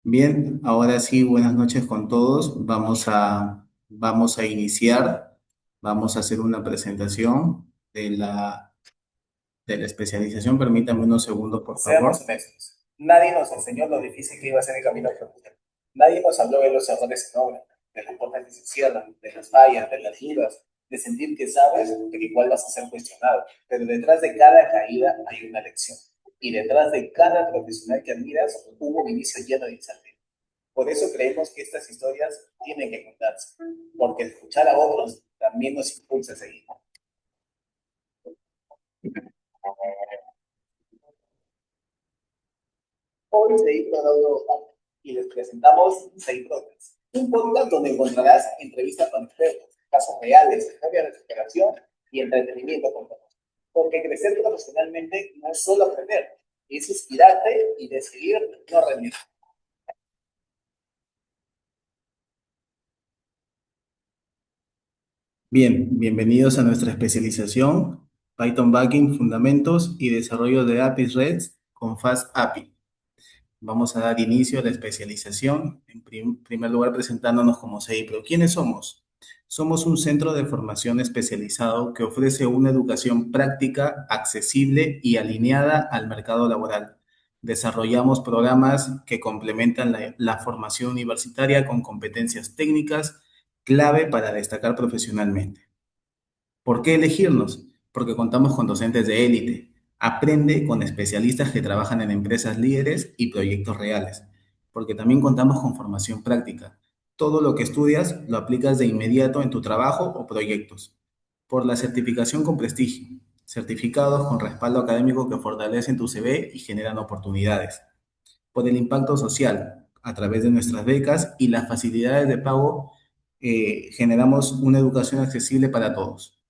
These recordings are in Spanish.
Bien, ahora sí, buenas noches con todos. Vamos a iniciar. Vamos a hacer una presentación de la especialización. Permítame unos segundos, por Seamos favor. honestos, nadie nos enseñó lo difícil que iba a ser el camino profesional. Nadie nos habló de los errores en obra, de las puertas que se cierran, de las fallas, de las dudas, de sentir que sabes, de que igual vas a ser cuestionado. Pero detrás de cada caída hay una lección. Y detrás de cada profesional que admiras hubo un inicio lleno de incertidumbre. Por eso creemos que estas historias tienen que contarse, porque escuchar a otros también nos impulsa a seguir. Hoy seguimos dando y les presentamos Seis Brothers, un podcast donde encontrarás entrevistas con expertos, casos reales, historias de superación y entretenimiento con todos. Porque crecer profesionalmente no es solo aprender, es inspirarte y decidir no rendir. Bien, bienvenidos a nuestra especialización Python Backend, Fundamentos y Desarrollo de APIs REST con Fast API. Vamos a dar inicio a la especialización. En primer lugar, presentándonos como CEIPRO. ¿Quiénes somos? Somos un centro de formación especializado que ofrece una educación práctica, accesible y alineada al mercado laboral. Desarrollamos programas que complementan la formación universitaria con competencias técnicas clave para destacar profesionalmente. ¿Por qué elegirnos? Porque contamos con docentes de élite. Aprende con especialistas que trabajan en empresas líderes y proyectos reales. Porque también contamos con formación práctica. Todo lo que estudias lo aplicas de inmediato en tu trabajo o proyectos. Por la certificación con prestigio. Certificados con respaldo académico que fortalecen tu CV y generan oportunidades. Por el impacto social. A través de nuestras becas y las facilidades de pago, generamos una educación accesible para todos.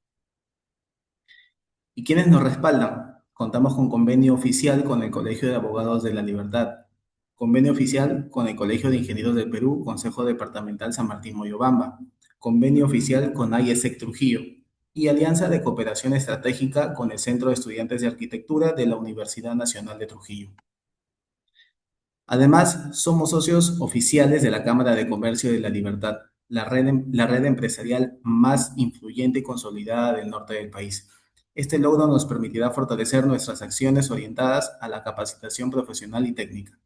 ¿Y quiénes nos respaldan? Contamos con convenio oficial con el Colegio de Abogados de la Libertad, convenio oficial con el Colegio de Ingenieros del Perú, Consejo Departamental San Martín Moyobamba, convenio oficial con IESEC Trujillo y alianza de cooperación estratégica con el Centro de Estudiantes de Arquitectura de la Universidad Nacional de Trujillo. Además, somos socios oficiales de la Cámara de Comercio de la Libertad, la red empresarial más influyente y consolidada del norte del país. Este logro nos permitirá fortalecer nuestras acciones orientadas a la capacitación profesional y técnica.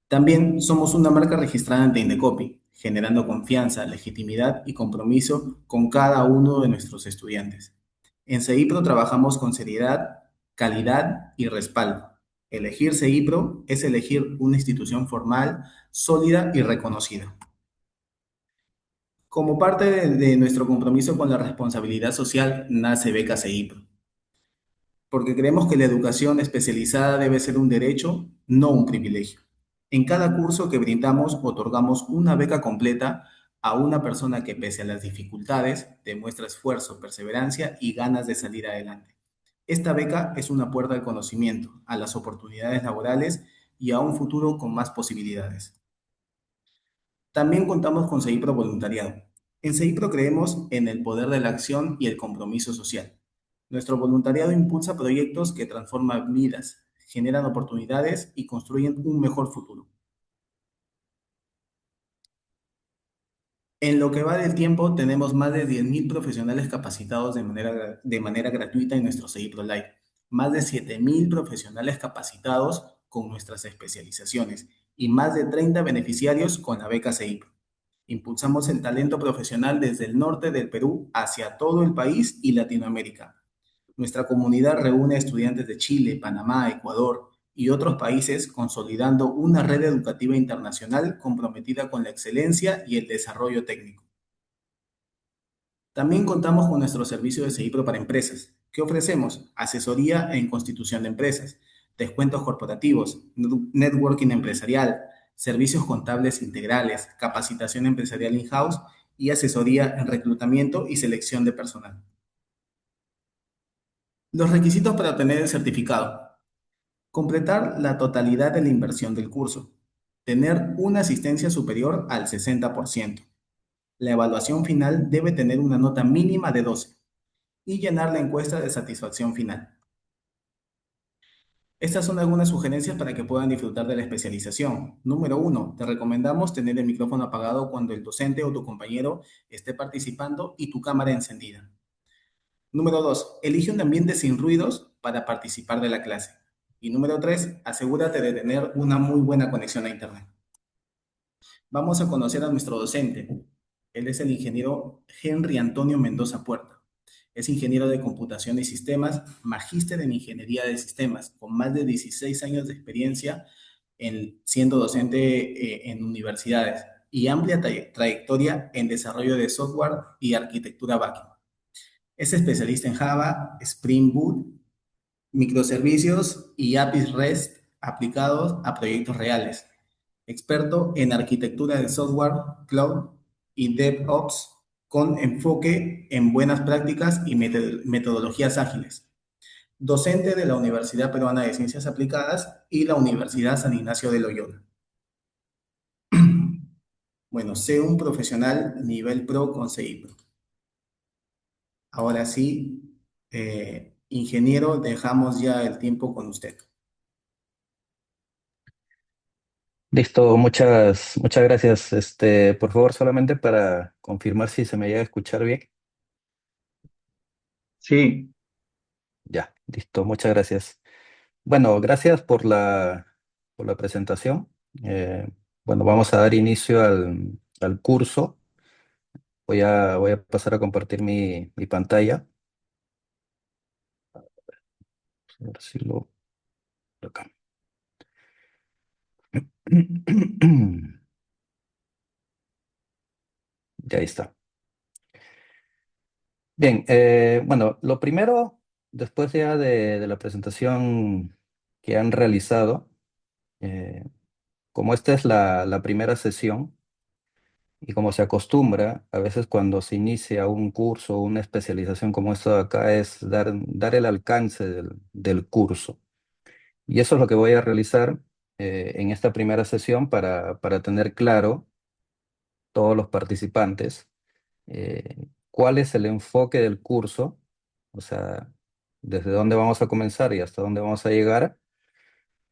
También somos una marca registrada ante Indecopi, generando confianza, legitimidad y compromiso con cada uno de nuestros estudiantes. En CEIPRO trabajamos con seriedad, calidad y respaldo. Elegir CEIPRO es elegir una institución formal, sólida y reconocida. Como parte de nuestro compromiso con la responsabilidad social, nace Beca CEIPRO, porque creemos que la educación especializada debe ser un derecho, no un privilegio. En cada curso que brindamos, otorgamos una beca completa a una persona que, pese a las dificultades, demuestra esfuerzo, perseverancia y ganas de salir adelante. Esta beca es una puerta al conocimiento, a las oportunidades laborales y a un futuro con más posibilidades. También contamos con CEIPRO Voluntariado. En CEIPRO creemos en el poder de la acción y el compromiso social. Nuestro voluntariado impulsa proyectos que transforman vidas, generan oportunidades y construyen un mejor futuro. En lo que va del tiempo, tenemos más de 10.000 profesionales capacitados de manera gratuita en nuestro CEIPRO Live. Más de 7.000 profesionales capacitados con nuestras especializaciones y más de 30 beneficiarios con la beca CEIPRO. Impulsamos el talento profesional desde el norte del Perú hacia todo el país y Latinoamérica. Nuestra comunidad reúne a estudiantes de Chile, Panamá, Ecuador y otros países, consolidando una red educativa internacional comprometida con la excelencia y el desarrollo técnico. También contamos con nuestro servicio de CEIPRO para empresas. ¿Qué ofrecemos? Asesoría en constitución de empresas, descuentos corporativos, networking empresarial, servicios contables integrales, capacitación empresarial in-house y asesoría en reclutamiento y selección de personal. Los requisitos para obtener el certificado. Completar la totalidad de la inversión del curso. Tener una asistencia superior al 60%. La evaluación final debe tener una nota mínima de 12 y llenar la encuesta de satisfacción final. Estas son algunas sugerencias para que puedan disfrutar de la especialización. Número uno, te recomendamos tener el micrófono apagado cuando el docente o tu compañero esté participando y tu cámara encendida. Número dos, elige un ambiente sin ruidos para participar de la clase. Y número tres, asegúrate de tener una muy buena conexión a Internet. Vamos a conocer a nuestro docente. Él es el ingeniero Henry Antonio Mendoza Puerta. Es ingeniero de computación y sistemas, magíster en ingeniería de sistemas, con más de 16 años de experiencia siendo docente en universidades y amplia trayectoria en desarrollo de software y arquitectura backend. Es especialista en Java, Spring Boot, microservicios y APIs REST aplicados a proyectos reales. Experto en arquitectura de software, cloud y DevOps con enfoque en buenas prácticas y metodologías ágiles. Docente de la Universidad Peruana de Ciencias Aplicadas y la Universidad San Ignacio de Loyola. Bueno, sé un profesional nivel pro con CI Pro. Ahora sí, ingeniero, dejamos ya el tiempo con usted. Listo, muchas gracias. Por favor, solamente para confirmar si se me llega a escuchar bien. Sí, Ya, listo, muchas gracias. Bueno, gracias por la presentación. Eh, bueno, vamos a dar inicio al curso. Voy a pasar a compartir mi pantalla. A ver si acá. Ya ahí está. Bien, bueno, lo primero, después ya de la presentación que han realizado, eh, como esta es la primera sesión y como se acostumbra, a veces cuando se inicia un curso o una especialización como esto de acá es dar el alcance del curso. Y eso es lo que voy a realizar en esta primera sesión para tener claro todos los participantes cuál es el enfoque del curso, o sea, desde dónde vamos a comenzar y hasta dónde vamos a llegar,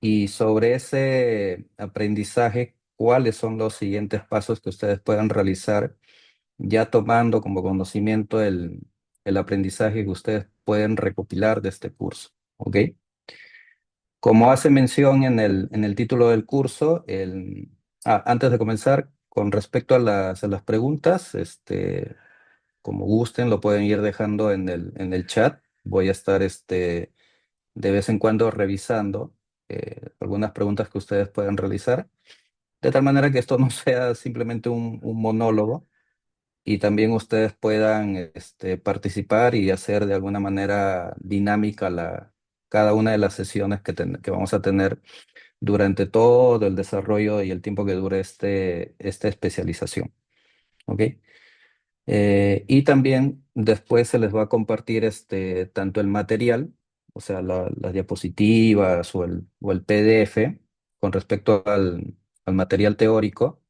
y sobre ese aprendizaje, cuáles son los siguientes pasos que ustedes puedan realizar, ya tomando como conocimiento el aprendizaje que ustedes pueden recopilar de este curso, ¿ok? Como hace mención en el título del curso, antes de comenzar, con respecto a las preguntas, como gusten, lo pueden ir dejando en el chat. Voy a estar de vez en cuando revisando algunas preguntas que ustedes puedan realizar, de tal manera que esto no sea simplemente un monólogo y también ustedes puedan participar y hacer de alguna manera dinámica cada una de las sesiones que vamos a tener durante todo el desarrollo y el tiempo que dure esta especialización. ¿Ok? Y también después se les va a compartir tanto el material, o sea, las diapositivas o el PDF con respecto al material teórico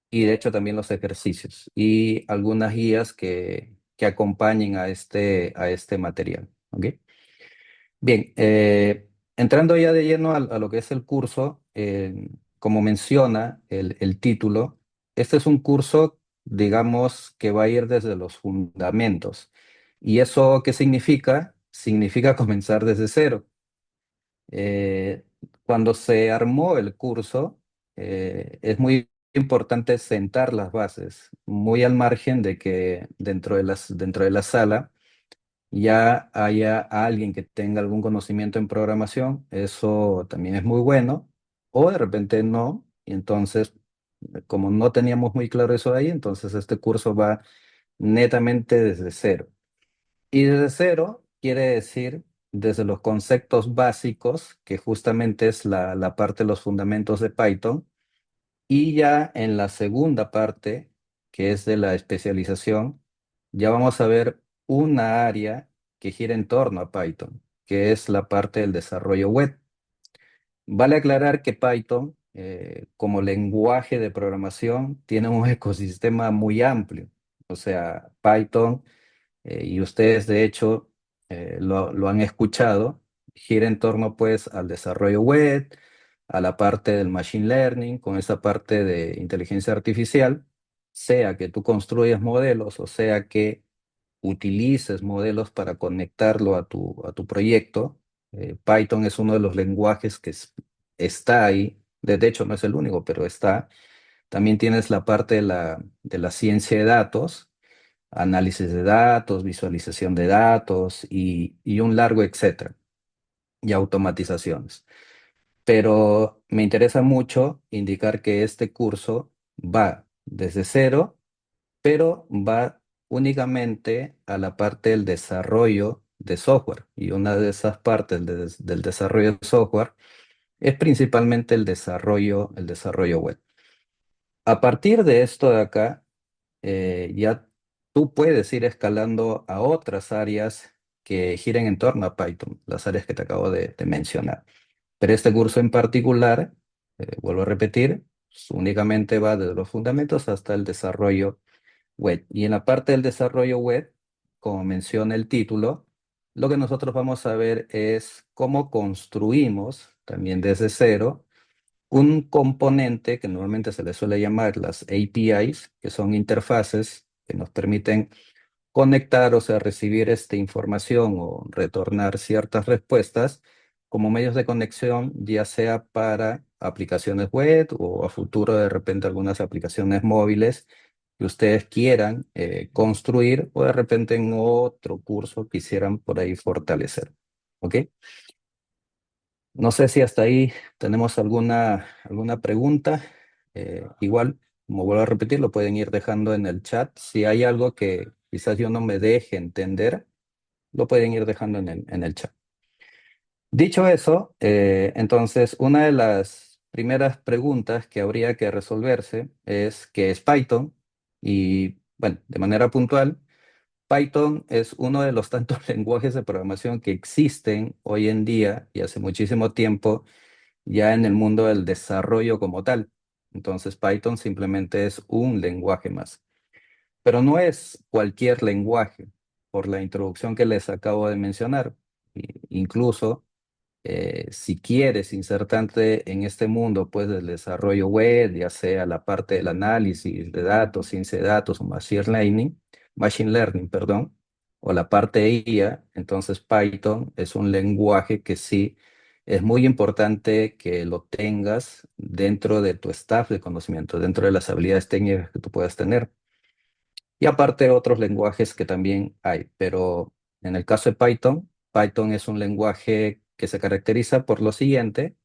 y de hecho también los ejercicios y algunas guías que acompañen a este material. ¿Ok? Bien, entrando ya de lleno a lo que es el curso, como menciona el título, este es un curso, digamos, que va a ir desde los fundamentos. ¿Y eso qué significa? Significa comenzar desde cero. Eh, Cuando se armó el curso, es muy importante sentar las bases, muy al margen de que dentro de la sala ya haya alguien que tenga algún conocimiento en programación, eso también es muy bueno, o de repente no, y entonces, como no teníamos muy claro eso ahí, entonces este curso va netamente desde cero. Y desde cero quiere decir desde los conceptos básicos, que justamente es la parte de los fundamentos de Python, y ya en la segunda parte, que es de la especialización, ya vamos a ver una área que gira en torno a Python, que es la parte del desarrollo web. Vale aclarar que Python, como lenguaje de programación, tiene un ecosistema muy amplio. O sea, Python, y ustedes de hecho lo han escuchado, gira en torno pues al desarrollo web, a la parte del machine learning, con esa parte de inteligencia artificial, sea que tú construyas modelos o sea que utilices modelos para conectarlo a tu proyecto. Python es uno de los lenguajes que está ahí. De hecho, no es el único, pero está. También tienes la parte de la ciencia de datos, análisis de datos, visualización de datos y un largo etcétera, y automatizaciones. Pero me interesa mucho indicar que este curso va desde cero, pero va únicamente a la parte del desarrollo de software. Y una de esas partes del desarrollo de software es principalmente el desarrollo web. A partir de esto de acá, ya tú puedes ir escalando a otras áreas que giren en torno a Python, las áreas que te acabo de mencionar. Pero este curso en particular, vuelvo a repetir, únicamente va desde los fundamentos hasta el desarrollo web. Y en la parte del desarrollo web, como menciona el título, lo que nosotros vamos a ver es cómo construimos, también desde cero, un componente que normalmente se le suele llamar las APIs, que son interfaces que nos permiten conectar, o sea, recibir esta información o retornar ciertas respuestas como medios de conexión, ya sea para aplicaciones web o a futuro de repente algunas aplicaciones móviles que ustedes quieran construir o de repente en otro curso quisieran por ahí fortalecer. ¿Ok? No sé si hasta ahí tenemos alguna pregunta. Igual, como vuelvo a repetir, lo pueden ir dejando en el chat. Si hay algo que quizás yo no me deje entender, lo pueden ir dejando en el chat. Dicho eso, entonces una de las primeras preguntas que habría que resolverse es qué es Python. Y bueno, de manera puntual, Python es uno de los tantos lenguajes de programación que existen hoy en día y hace muchísimo tiempo ya en el mundo del desarrollo como tal. Entonces Python simplemente es un lenguaje más. Pero no es cualquier lenguaje, por la introducción que les acabo de mencionar. Incluso si quieres insertarte en este mundo pues del desarrollo web, ya sea la parte del análisis de datos, ciencia de datos o machine learning, perdón, o la parte de IA, entonces Python es un lenguaje que sí es muy importante que lo tengas dentro de tu staff de conocimiento, dentro de las habilidades técnicas que tú puedas tener. Y aparte otros lenguajes que también hay, pero en el caso de Python, Python es un lenguaje que se caracteriza por lo siguiente: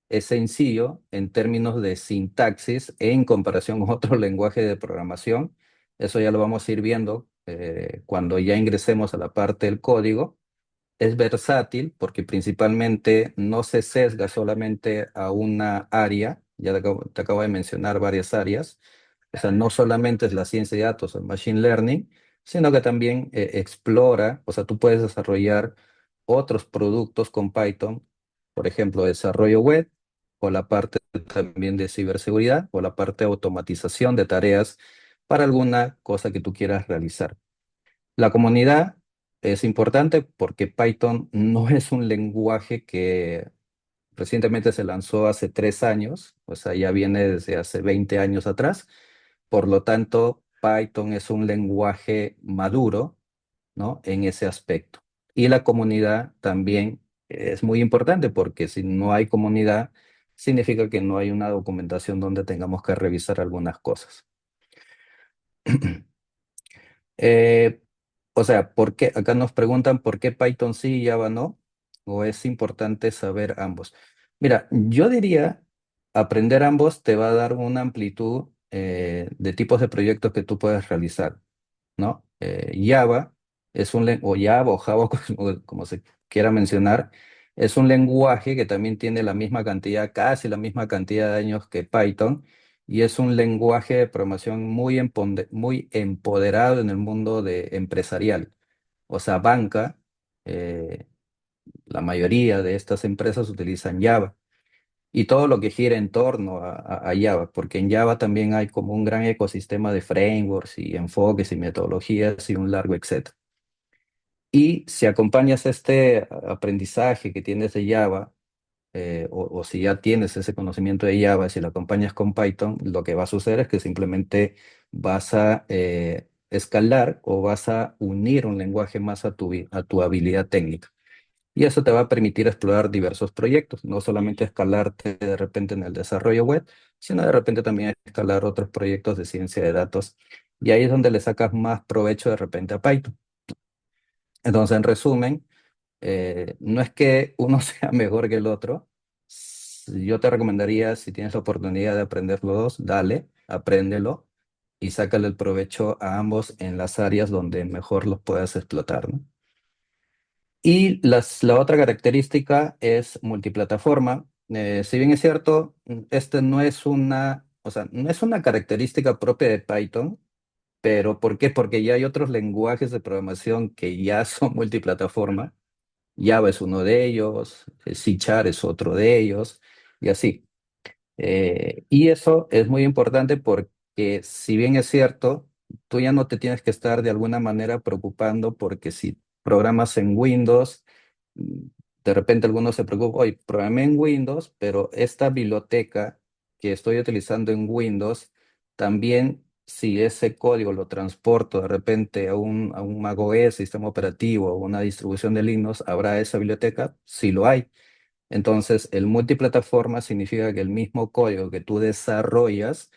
es sencillo en términos de sintaxis en comparación con otro lenguaje de programación. Eso ya lo vamos a ir viendo cuando ya ingresemos a la parte del código. Es versátil porque principalmente no se sesga solamente a una área, ya te acabo de mencionar varias áreas, o sea, no solamente es la ciencia de datos o el machine learning, sino que también explora, o sea, tú puedes desarrollar otros productos con Python, por ejemplo, desarrollo web, o la parte también de ciberseguridad, o la parte de automatización de tareas para alguna cosa que tú quieras realizar. La comunidad es importante porque Python no es un lenguaje que recientemente se lanzó hace 3 años, o sea, ya viene desde hace 20 años atrás. Por lo tanto, Python es un lenguaje maduro, ¿no? En ese aspecto. Y la comunidad también es muy importante porque si no hay comunidad, significa que no hay una documentación donde tengamos que revisar algunas cosas. Eh, o sea, ¿por qué? Acá nos preguntan por qué Python sí y Java no, o es importante saber ambos. Mira, yo diría, aprender ambos te va a dar una amplitud de tipos de proyectos que tú puedes realizar, ¿no? Java es o Java o Java, como se quiera mencionar, es un lenguaje que también tiene la misma cantidad, casi la misma cantidad de años que Python, y es un lenguaje de programación muy empoderado en el mundo empresarial. O sea, banca, eh, la mayoría de estas empresas utilizan Java. Y todo lo que gira en torno a Java, porque en Java también hay como un gran ecosistema de frameworks y enfoques y metodologías y un largo etcétera. Y si acompañas este aprendizaje que tienes de Java, o si ya tienes ese conocimiento de Java, si lo acompañas con Python, lo que va a suceder es que simplemente vas a escalar o vas a unir un lenguaje más a tu habilidad técnica. Y eso te va a permitir explorar diversos proyectos, no solamente escalarte de repente en el desarrollo web, sino de repente también escalar otros proyectos de ciencia de datos. Y ahí es donde le sacas más provecho de repente a Python. Entonces, en resumen, no es que uno sea mejor que el otro. Yo te recomendaría, si tienes la oportunidad de aprender los dos, dale, apréndelo y sácale el provecho a ambos en las áreas donde mejor los puedas explotar, ¿no? Y la otra característica es multiplataforma. Si bien es cierto, este no es o sea, no es una característica propia de Python, pero ¿por qué? Porque ya hay otros lenguajes de programación que ya son multiplataforma. Java es uno de ellos, C# es otro de ellos, y así. Y eso es muy importante porque si bien es cierto, tú ya no te tienes que estar de alguna manera preocupando porque si programas en Windows, mm, de repente algunos se preocupan, oye, programé en Windows, pero esta biblioteca que estoy utilizando en Windows, también si ese código lo transporto de repente a un macOS, sistema operativo, o una distribución de Linux, ¿habrá esa biblioteca? Sí lo hay. Entonces, el multiplataforma significa que el mismo código que tú desarrollas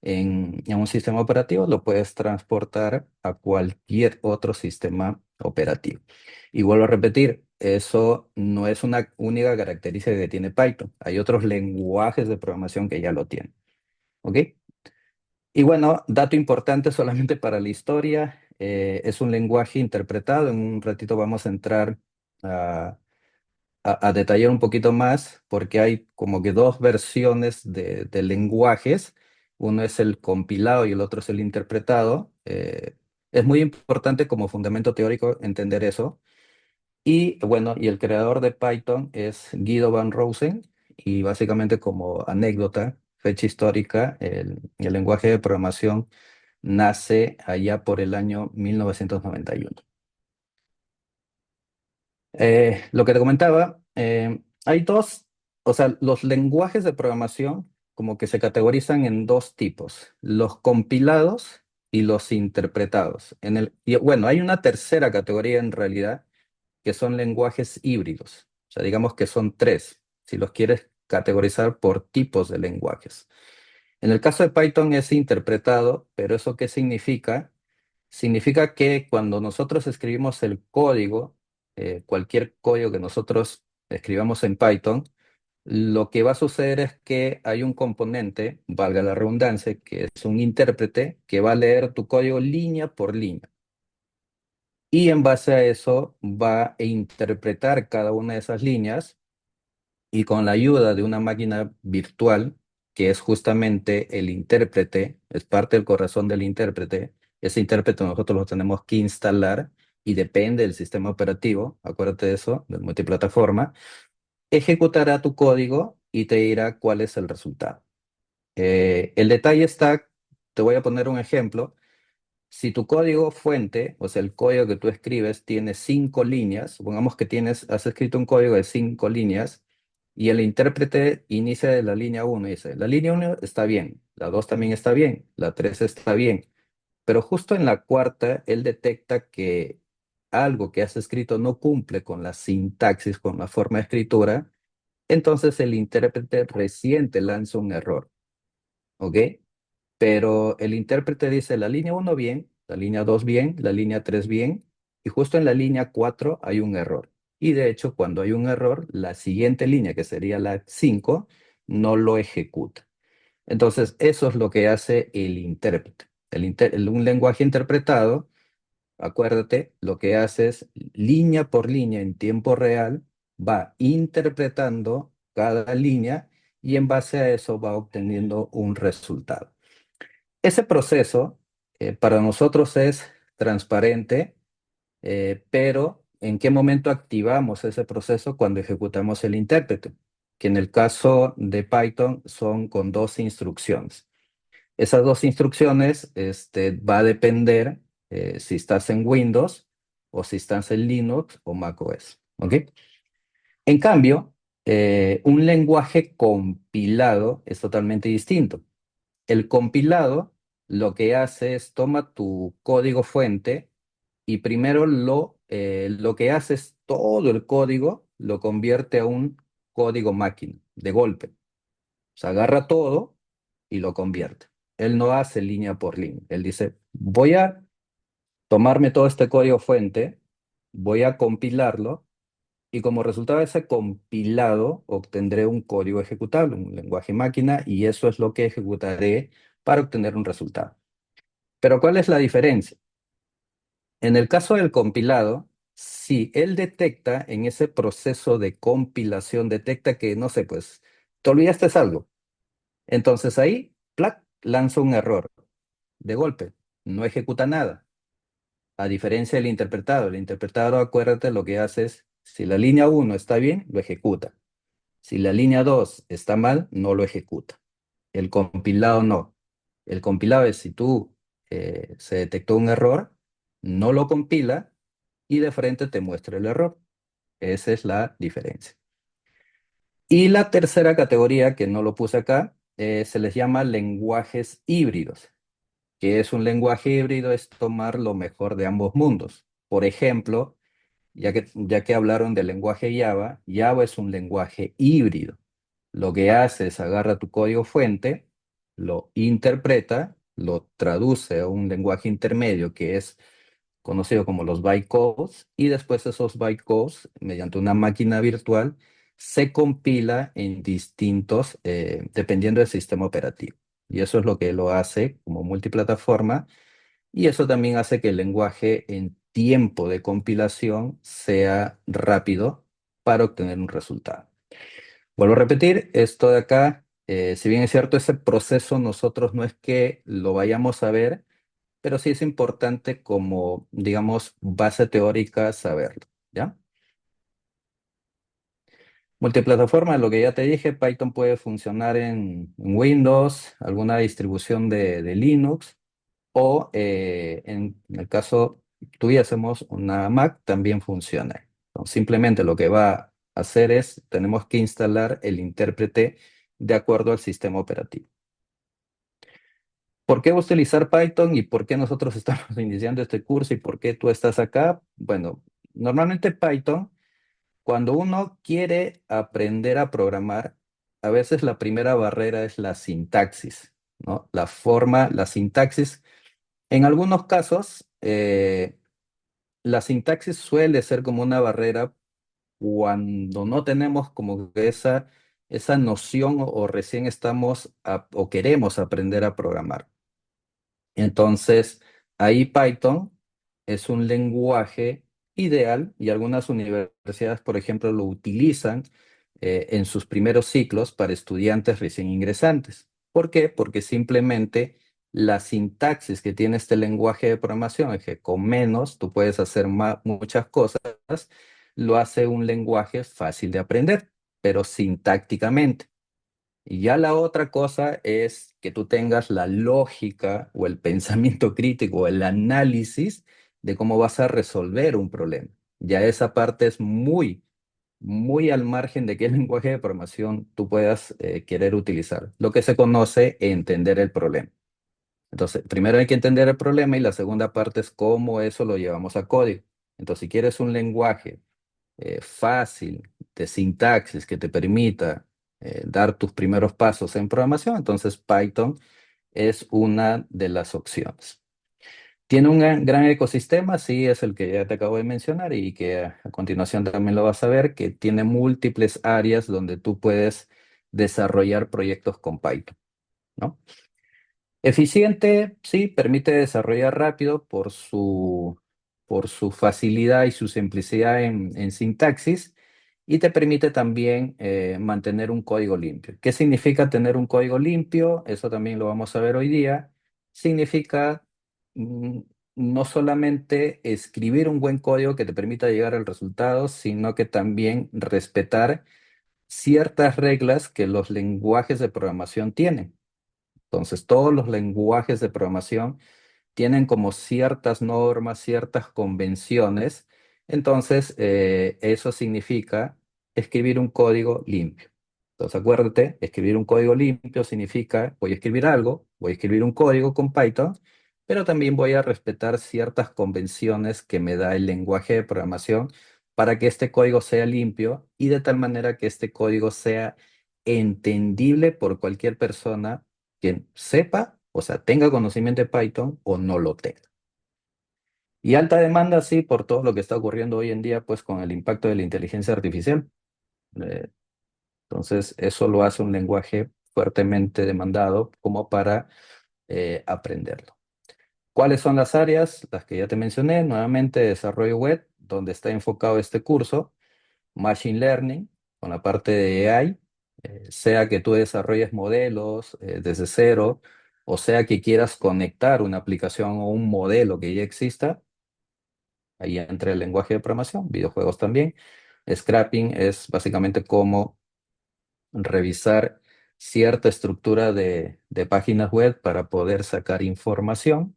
en un sistema operativo lo puedes transportar a cualquier otro sistema operativo. Y vuelvo a repetir, eso no es una única característica que tiene Python. Hay otros lenguajes de programación que ya lo tienen. ¿Ok? Y bueno, dato importante solamente para la historia, es un lenguaje interpretado. En un ratito vamos a entrar a a detallar un poquito más, porque hay como que dos versiones de lenguajes. Uno es el compilado y el otro es el interpretado. Es muy importante como fundamento teórico entender eso. Y bueno, y el creador de Python es Guido van Rosen. Y básicamente como anécdota, fecha histórica, el lenguaje de programación nace allá por el año 1991. Lo que te comentaba, hay dos, o sea, los lenguajes de programación como que se categorizan en dos tipos, los compilados y los interpretados. Y bueno, hay una tercera categoría en realidad que son lenguajes híbridos, o sea, digamos que son tres, si los quieres categorizar por tipos de lenguajes. En el caso de Python es interpretado, pero ¿eso qué significa? Significa que cuando nosotros escribimos el código, cualquier código que nosotros escribamos en Python, lo que va a suceder es que hay un componente, valga la redundancia, que es un intérprete que va a leer tu código línea por línea. Y en base a eso va a interpretar cada una de esas líneas y con la ayuda de una máquina virtual, que es justamente el intérprete, es parte del corazón del intérprete, ese intérprete nosotros lo tenemos que instalar y depende del sistema operativo, acuérdate de eso, del multiplataforma, ejecutará tu código y te dirá cuál es el resultado. El detalle está, te voy a poner un ejemplo. Si tu código fuente, o sea, el código que tú escribes, tiene 5 líneas, supongamos que has escrito un código de 5 líneas y el intérprete inicia de la línea 1 y dice, la línea 1 está bien, la 2 también está bien, la 3 está bien, pero justo en la cuarta él detecta que algo que has escrito no cumple con la sintaxis, con la forma de escritura, entonces el intérprete recién te lanza un error, ¿ok? Pero el intérprete dice la línea 1 bien, la línea 2 bien, la línea 3 bien, y justo en la línea 4 hay un error. Y de hecho, cuando hay un error, la siguiente línea, que sería la 5 no lo ejecuta. Entonces, eso es lo que hace el intérprete. Un lenguaje interpretado, acuérdate, lo que hace es línea por línea en tiempo real, va interpretando cada línea y en base a eso va obteniendo un resultado. Ese proceso para nosotros es transparente, pero ¿en qué momento activamos ese proceso? Cuando ejecutamos el intérprete, que en el caso de Python son con dos instrucciones. Esas dos instrucciones va a depender si estás en Windows. o si estás en Linux o macOS. ¿Ok? En cambio, un lenguaje compilado es totalmente distinto. El compilado lo que hace es toma tu código fuente y primero lo que hace es todo el código lo convierte a un código máquina de golpe. O sea, agarra todo y lo convierte. Él no hace línea por línea. Él dice, voy a tomarme todo este código fuente, voy a compilarlo y como resultado de ese compilado obtendré un código ejecutable, un lenguaje máquina, y eso es lo que ejecutaré para obtener un resultado. Pero ¿cuál es la diferencia? En el caso del compilado, si él detecta en ese proceso de compilación, detecta que, no sé, pues, te olvidaste algo. Entonces ahí, ¡plac!, lanza un error de golpe, no ejecuta nada. A diferencia del interpretador, el interpretador, acuérdate, lo que hace es, si la línea 1 está bien, lo ejecuta. Si la línea 2 está mal, no lo ejecuta. El compilado no. El compilado es si tú se detectó un error, no lo compila y de frente te muestra el error. Esa es la diferencia. Y la tercera categoría, que no lo puse acá, se les llama lenguajes híbridos. ¿Que es un lenguaje híbrido? Es tomar lo mejor de ambos mundos. Por ejemplo, ya que hablaron del lenguaje Java, Java es un lenguaje híbrido. Lo que hace es agarra tu código fuente, lo interpreta, lo traduce a un lenguaje intermedio que es conocido como los bytecodes, y después esos bytecodes, mediante una máquina virtual, se compila en distintos, dependiendo del sistema operativo. Y eso es lo que lo hace como multiplataforma, y eso también hace que el lenguaje en tiempo de compilación sea rápido para obtener un resultado. Vuelvo a repetir, esto de acá, si bien es cierto, ese proceso nosotros no es que lo vayamos a ver, pero sí es importante como, digamos, base teórica saberlo, ¿ya? Multiplataforma, lo que ya te dije, Python puede funcionar en Windows, alguna distribución de Linux, o en el caso tuviésemos una Mac, también funciona. Entonces, simplemente lo que va a hacer es, tenemos que instalar el intérprete de acuerdo al sistema operativo. ¿Por qué utilizar Python y por qué nosotros estamos iniciando este curso y por qué tú estás acá? Bueno, normalmente Python, cuando uno quiere aprender a programar, a veces la primera barrera es la sintaxis, ¿no? La forma, la sintaxis. En algunos casos, la sintaxis suele ser como una barrera cuando no tenemos como que esa noción o recién estamos o queremos aprender a programar. Entonces, ahí Python es un lenguaje ideal y algunas universidades, por ejemplo, lo utilizan en sus primeros ciclos para estudiantes recién ingresantes. ¿Por qué? Porque simplemente la sintaxis que tiene este lenguaje de programación es que con menos tú puedes hacer muchas cosas, lo hace un lenguaje fácil de aprender, pero sintácticamente. Y ya la otra cosa es que tú tengas la lógica o el pensamiento crítico o el análisis de cómo vas a resolver un problema. Ya esa parte es muy, muy al margen de qué lenguaje de programación tú puedas querer utilizar. Lo que se conoce entender el problema. Entonces, primero hay que entender el problema y la segunda parte es cómo eso lo llevamos a código. Entonces, si quieres un lenguaje fácil de sintaxis que te permita dar tus primeros pasos en programación, entonces Python es una de las opciones. Tiene un gran ecosistema, sí, es el que ya te acabo de mencionar y que a continuación también lo vas a ver, que tiene múltiples áreas donde tú puedes desarrollar proyectos con Python, ¿no? Eficiente, sí, permite desarrollar rápido por su facilidad y su simplicidad en sintaxis y te permite también mantener un código limpio. ¿Qué significa tener un código limpio? Eso también lo vamos a ver hoy día. Significa mm, no solamente escribir un buen código que te permita llegar al resultado, sino que también respetar ciertas reglas que los lenguajes de programación tienen. Entonces, todos los lenguajes de programación tienen como ciertas normas, ciertas convenciones. Entonces, eso significa escribir un código limpio. Entonces, acuérdate, escribir un código limpio significa, voy a escribir algo, voy a escribir un código con Python, pero también voy a respetar ciertas convenciones que me da el lenguaje de programación para que este código sea limpio y de tal manera que este código sea entendible por cualquier persona que sepa, o sea, tenga conocimiento de Python o no lo tenga. Y alta demanda, sí, por todo lo que está ocurriendo hoy en día, pues con el impacto de la inteligencia artificial. Eh, entonces, eso lo hace un lenguaje fuertemente demandado como para aprenderlo. ¿Cuáles son las áreas? Las que ya te mencioné. Nuevamente, desarrollo web, donde está enfocado este curso. Machine Learning, con la parte de AI, sea que tú desarrolles modelos desde cero, o sea que quieras conectar una aplicación o un modelo que ya exista, ahí entra el lenguaje de programación, videojuegos también. Scrapping es básicamente cómo revisar cierta estructura de páginas web para poder sacar información.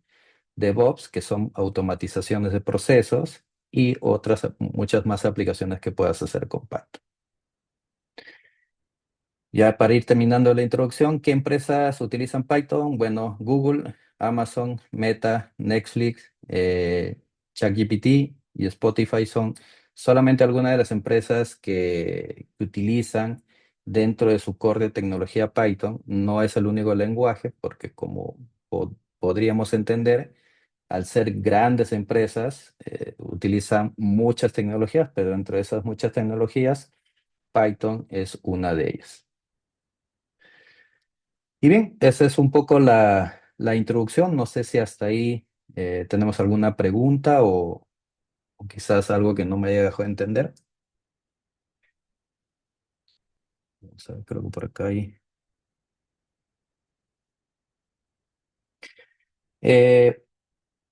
DevOps, que son automatizaciones de procesos y otras, muchas más aplicaciones que puedas hacer con Python. Ya para ir terminando la introducción, ¿qué empresas utilizan Python? Bueno, Google, Amazon, Meta, Netflix, ChatGPT y Spotify son solamente algunas de las empresas que utilizan dentro de su core de tecnología Python. No es el único lenguaje, porque como podríamos entender, al ser grandes empresas, utilizan muchas tecnologías, pero dentro de esas muchas tecnologías, Python es una de ellas. Y bien, esa es un poco la introducción. No sé si hasta ahí tenemos alguna pregunta o quizás algo que no me haya dejado de entender. Vamos a ver, creo que por acá hay. Eh,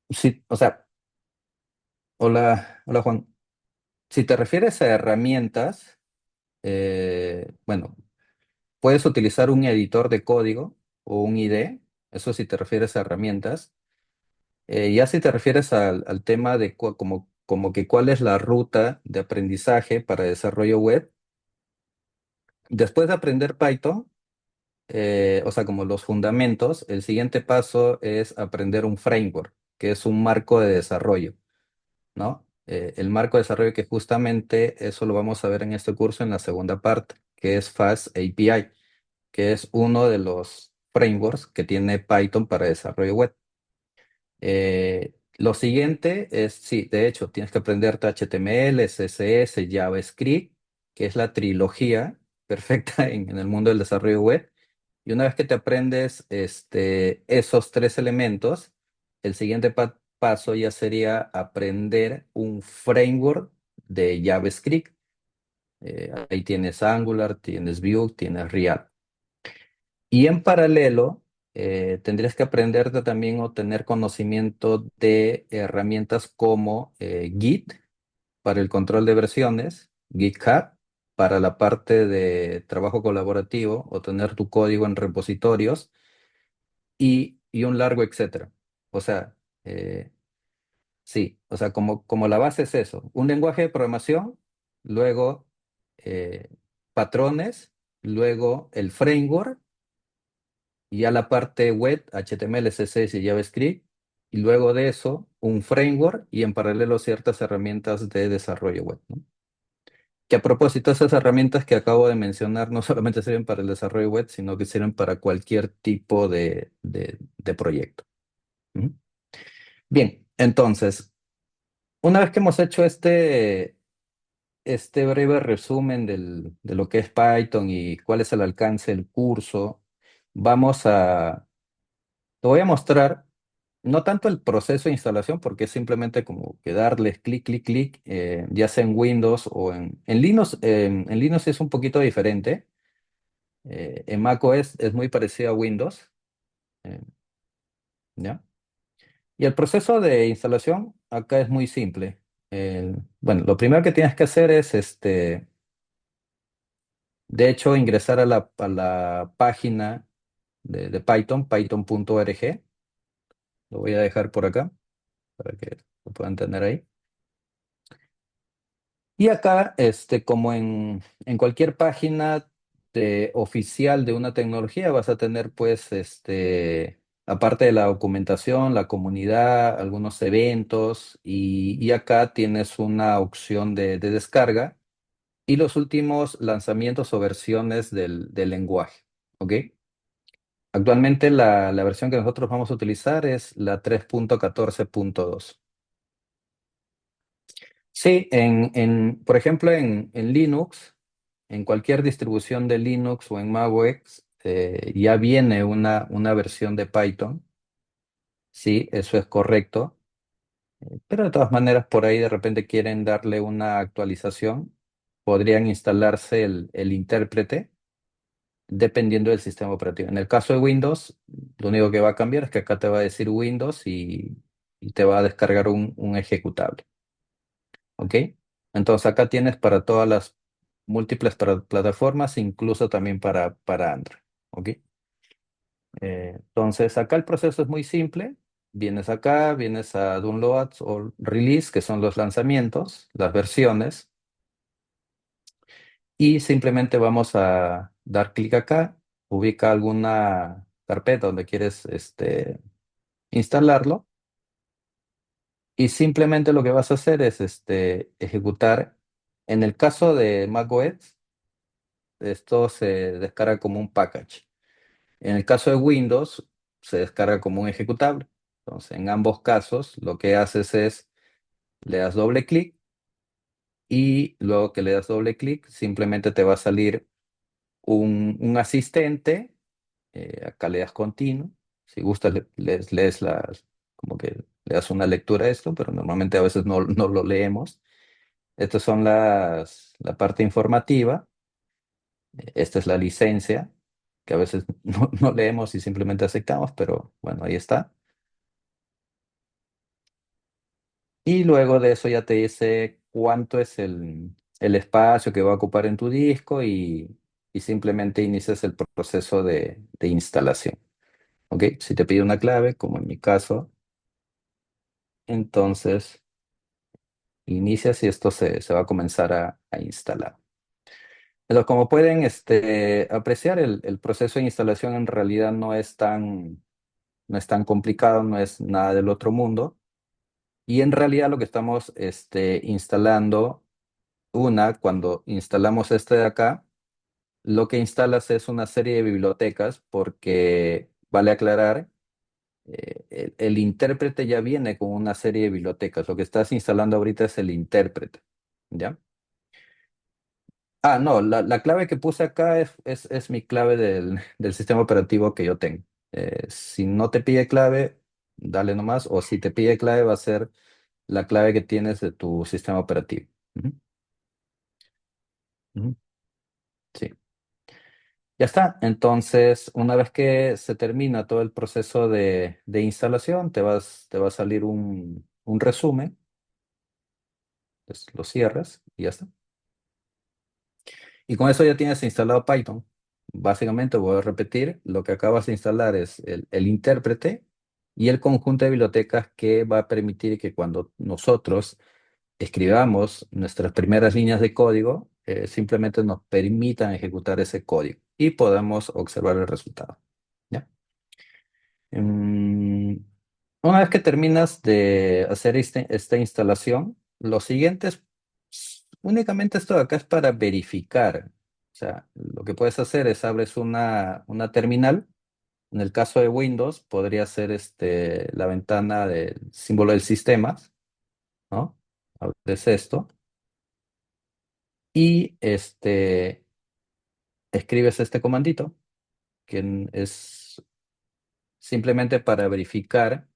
sí, o sea, hola Juan. Si te refieres a herramientas, bueno, puedes utilizar un editor de código o un IDE. Eso si te refieres a herramientas. Ya si te refieres al tema de como que cuál es la ruta de aprendizaje para desarrollo web, después de aprender Python, o sea, como los fundamentos, el siguiente paso es aprender un framework, que es un marco de desarrollo, ¿no? El marco de desarrollo que justamente eso lo vamos a ver en este curso en la segunda parte, que es Fast API, que es uno de los frameworks que tiene Python para desarrollo web. Lo siguiente es, sí, de hecho, tienes que aprenderte HTML, CSS, JavaScript, que es la trilogía perfecta en el mundo del desarrollo web. Y una vez que te aprendes esos tres elementos, el siguiente paso ya sería aprender un framework de JavaScript. Ahí tienes Angular, tienes Vue, tienes React. Y en paralelo, tendrías que aprenderte también o tener conocimiento de herramientas como Git para el control de versiones, GitHub para la parte de trabajo colaborativo o tener tu código en repositorios y un largo etcétera. O sea, sí, o sea, como la base es eso, un lenguaje de programación, luego eh, patrones, luego el framework y ya la parte web, HTML, CSS y JavaScript, y luego de eso un framework y en paralelo ciertas herramientas de desarrollo web, ¿no? Que a propósito, esas herramientas que acabo de mencionar no solamente sirven para el desarrollo web, sino que sirven para cualquier tipo de proyecto. ¿Mm? Bien, entonces, una vez que hemos hecho este breve resumen de lo que es Python y cuál es el alcance del curso, vamos a te voy a mostrar no tanto el proceso de instalación, porque es simplemente como que darles clic, clic, clic, ya sea en Windows o en Linux. En Linux es un poquito diferente. En macOS es muy parecido a Windows. eh, ¿Ya? Y el proceso de instalación acá es muy simple. Bueno, lo primero que tienes que hacer es, de hecho, ingresar a la página de Python, python.org. Lo voy a dejar por acá para que lo puedan tener ahí. Y acá, como en cualquier página oficial de una tecnología, vas a tener, pues, aparte de la documentación, la comunidad, algunos eventos, y acá tienes una opción de descarga y los últimos lanzamientos o versiones del lenguaje. ¿Ok? Actualmente la versión que nosotros vamos a utilizar es la 3.14.2. Sí, por ejemplo, en Linux, en cualquier distribución de Linux o en macOS, ya viene una versión de Python. Sí, eso es correcto. Pero de todas maneras, por ahí de repente quieren darle una actualización. Podrían instalarse el intérprete dependiendo del sistema operativo. En el caso de Windows, lo único que va a cambiar es que acá te va a decir Windows y te va a descargar un ejecutable. ¿Ok? Entonces acá tienes para todas las múltiples plataformas, incluso también para Android. ¿Ok? Entonces acá el proceso es muy simple. Vienes acá, vienes a Downloads o Release, que son los lanzamientos, las versiones, y simplemente vamos a dar clic acá, ubica alguna carpeta donde quieres instalarlo, y simplemente lo que vas a hacer es ejecutar. En el caso de macOS, esto se descarga como un package. En el caso de Windows, se descarga como un ejecutable. Entonces, en ambos casos, lo que haces es, le das doble clic y luego que le das doble clic, simplemente te va a salir un asistente. Acá le das continuo. Si gustas, lees como que le das una lectura a esto, pero normalmente a veces no lo leemos. Estas son la parte informativa. Esta es la licencia, que a veces no leemos y simplemente aceptamos, pero bueno, ahí está. Y luego de eso ya te dice cuánto es el espacio que va a ocupar en tu disco y simplemente inicias el proceso de instalación. ¿Ok? Si te pide una clave, como en mi caso, entonces inicias y esto se va a comenzar a instalar. Pero como pueden apreciar, el proceso de instalación en realidad no es tan complicado, no es nada del otro mundo. Y en realidad lo que estamos instalando, cuando instalamos este de acá, lo que instalas es una serie de bibliotecas porque, vale aclarar, el intérprete ya viene con una serie de bibliotecas. Lo que estás instalando ahorita es el intérprete. ¿Ya? Ah, no, la clave que puse acá es mi clave del sistema operativo que yo tengo. Si no te pide clave, dale nomás, o si te pide clave, va a ser la clave que tienes de tu sistema operativo. Ujú, ujú, sí. Ya está. Entonces, una vez que se termina todo el proceso de instalación, te va a salir un resumen. Entonces, lo cierras y ya está. Y con eso ya tienes instalado Python. Básicamente, voy a repetir, lo que acabas de instalar es el intérprete y el conjunto de bibliotecas que va a permitir que cuando nosotros escribamos nuestras primeras líneas de código, simplemente nos permitan ejecutar ese código y podamos observar el resultado. ¿Ya? Mm, una vez que terminas de hacer esta instalación, lo siguiente es únicamente esto de acá es para verificar. O sea, lo que puedes hacer es abres una terminal. En el caso de Windows, podría ser la ventana del símbolo del sistema, ¿no? Abres esto y escribes este comandito, que es simplemente para verificar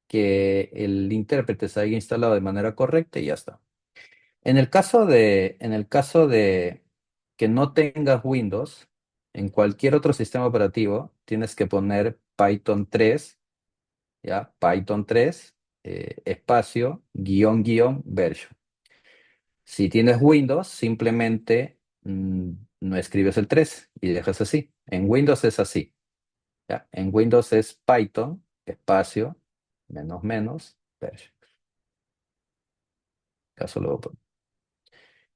que el intérprete se haya instalado de manera correcta y ya está. En el caso de que no tengas Windows, en cualquier otro sistema operativo tienes que poner Python 3, ¿ya? Python 3, espacio, guión, guión, version. Si tienes Windows, simplemente no escribes el 3 y dejas así. En Windows es así, ¿ya? En Windows es Python, espacio, menos menos, Persia. Caso luego.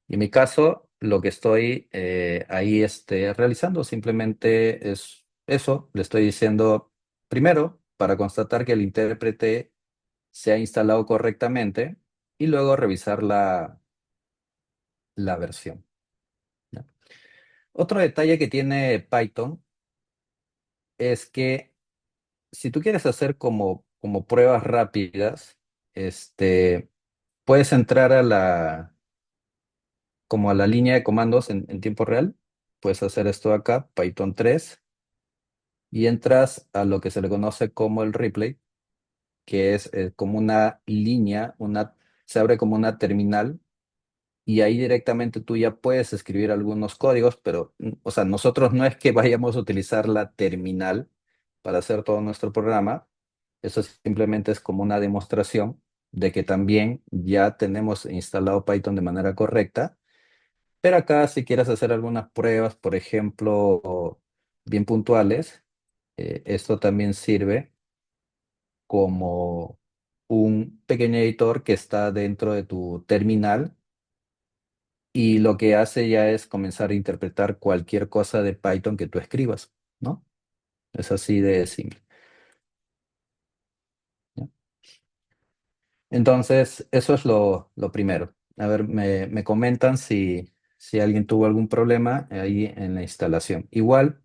Y en mi caso, lo que estoy ahí realizando simplemente es eso. Le estoy diciendo, primero, para constatar que el intérprete se ha instalado correctamente y luego revisar la versión. ¿Ya? Otro detalle que tiene Python es que si tú quieres hacer como pruebas rápidas, puedes entrar como a la línea de comandos en tiempo real. Puedes hacer esto acá, Python 3, y entras a lo que se le conoce como el replay, que es como una línea, se abre como una terminal, y ahí directamente tú ya puedes escribir algunos códigos, pero, o sea, nosotros no es que vayamos a utilizar la terminal para hacer todo nuestro programa. Eso simplemente es como una demostración de que también ya tenemos instalado Python de manera correcta. Pero acá, si quieres hacer algunas pruebas, por ejemplo, bien puntuales, esto también sirve como un pequeño editor que está dentro de tu terminal, y lo que hace ya es comenzar a interpretar cualquier cosa de Python que tú escribas, ¿no? Es así de simple. ¿Ya? Entonces, eso es lo primero. A ver, me comentan si alguien tuvo algún problema ahí en la instalación. Igual,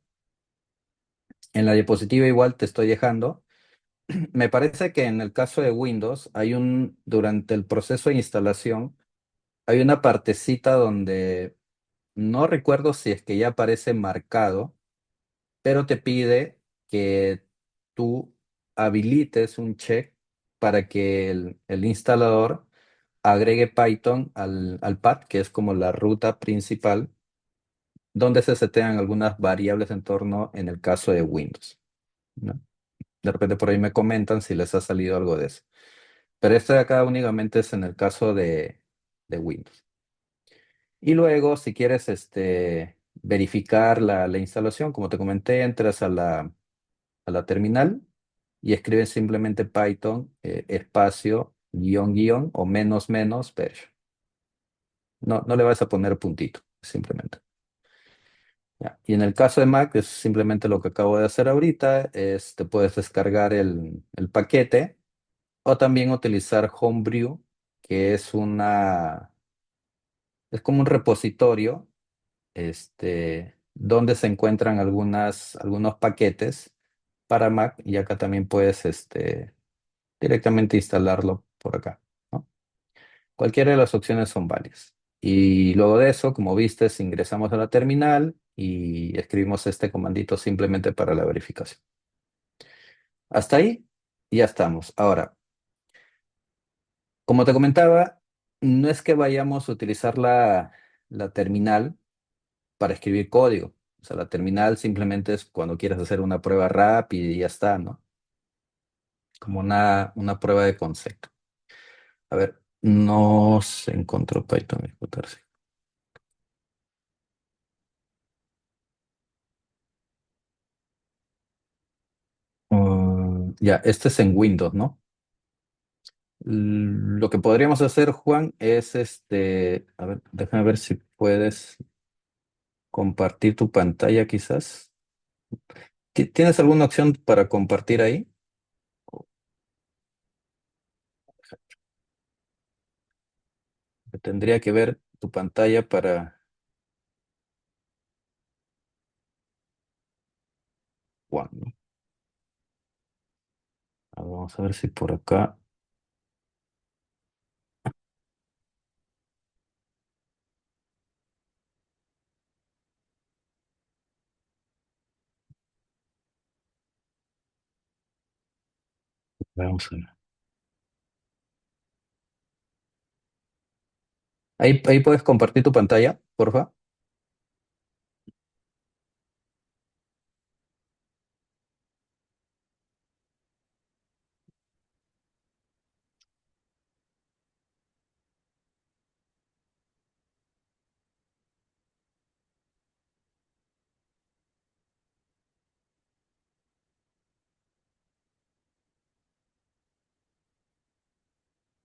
en la diapositiva igual te estoy dejando. Me parece que en el caso de Windows durante el proceso de instalación, hay una partecita donde no recuerdo si es que ya aparece marcado, pero te pide que tú habilites un check para que el instalador agregue Python al pad, que es como la ruta principal, donde se setean algunas variables en torno en el caso de Windows, ¿no? De repente por ahí me comentan si les ha salido algo de eso. Pero este de acá únicamente es en el caso de Windows. Y luego, si quieres verificar la instalación, como te comenté, entras a la terminal y escribes simplemente Python, espacio, guión, guión o menos, menos, version. No, no le vas a poner puntito, simplemente. Ya. Y en el caso de Mac, es simplemente lo que acabo de hacer ahorita, te puedes descargar el paquete o también utilizar Homebrew, que es como un repositorio, donde se encuentran algunos paquetes para Mac, y acá también puedes directamente instalarlo por acá, ¿no? Cualquiera de las opciones son válidas. Y luego de eso, como viste, ingresamos a la terminal y escribimos este comandito simplemente para la verificación. Hasta ahí ya estamos. Ahora, como te comentaba, no es que vayamos a utilizar la terminal para escribir código. O sea, la terminal simplemente es cuando quieres hacer una prueba rápida y ya está, ¿no? Como una prueba de concepto. A ver, no se encontró Python ejecutarse. Ya, este es en Windows, ¿no? Lo que podríamos hacer, Juan, es a ver, déjame ver si puedes compartir tu pantalla, quizás. ¿Tienes alguna opción para compartir ahí? Tendría que ver tu pantalla para Juan, ¿no? Vamos a ver si por acá. Vamos a ver. Ahí puedes compartir tu pantalla, porfa.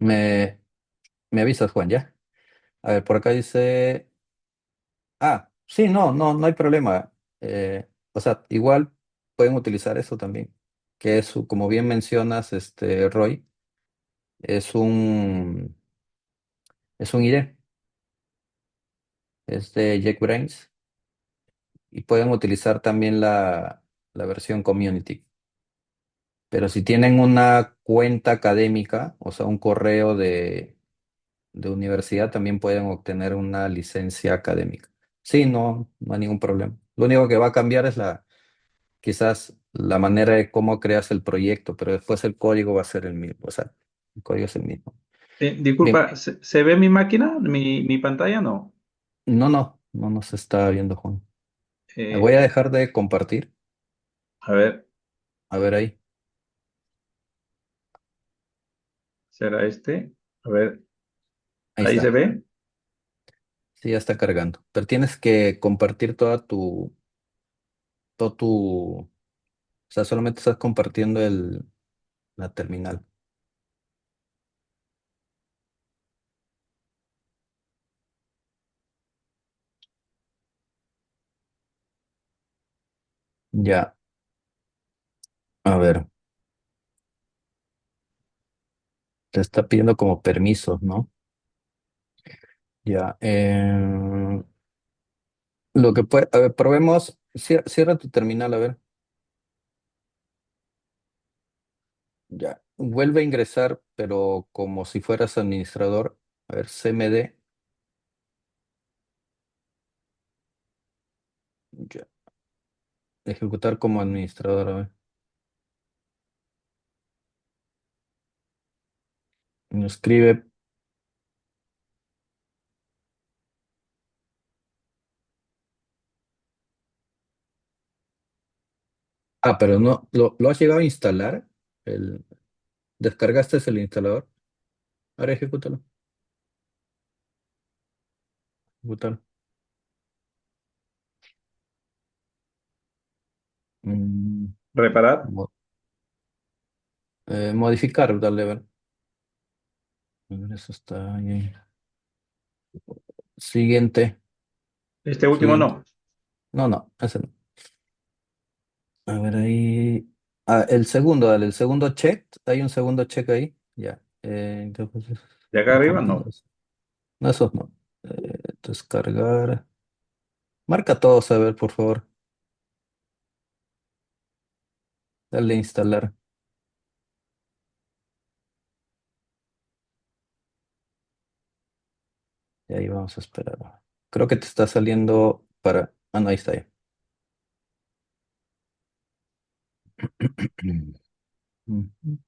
Me, me avisas, Juan, ¿ya? A ver, por acá dice. Ah, sí, no hay problema. O sea, igual pueden utilizar eso también, que es, como bien mencionas, Roy, es un IDE, es de JetBrains, y pueden utilizar también la versión Community. Pero si tienen una cuenta académica, o sea, un correo de universidad, también pueden obtener una licencia académica. Sí, no hay ningún problema. Lo único que va a cambiar es quizás la manera de cómo creas el proyecto, pero después el código va a ser el mismo, o sea, el código es el mismo. Bien, Disculpa, ¿se ve mi máquina, mi pantalla? No. no nos está viendo, Juan. Voy a Eh, dejar de compartir. a ver, A ver ahí, ¿será este? A ver, ahí ahí se está. ve. Sí, ya está cargando. Pero tienes que compartir o sea, solamente estás compartiendo la terminal. Ya, a ver, te está pidiendo como permisos, ¿no? Ya, lo que puede, a ver, probemos, cierra tu terminal, a ver. Ya, vuelve a ingresar, pero como si fueras administrador. A ver, CMD. Ya, ejecutar como administrador. A ver, no escribe. Ah, pero no, ¿lo has llegado a instalar? El, ¿Descargaste el instalador? Ahora ejecútalo. Ejecútalo. Mm, Reparar. mo- modificar, dale, a ver. A ver, eso está ahí. Siguiente, Este último siguiente. no. No, ese no. A ver ahí. Ah, el segundo, dale, el segundo check. Hay un segundo check ahí. Ya. Entonces, De acá no arriba no. compilas. No, esos no. Descargar. Marca todos, a ver, por favor. Dale a instalar. Y ahí vamos a esperar. Creo que te está saliendo para. Ah, no, ahí está ya. Ujú.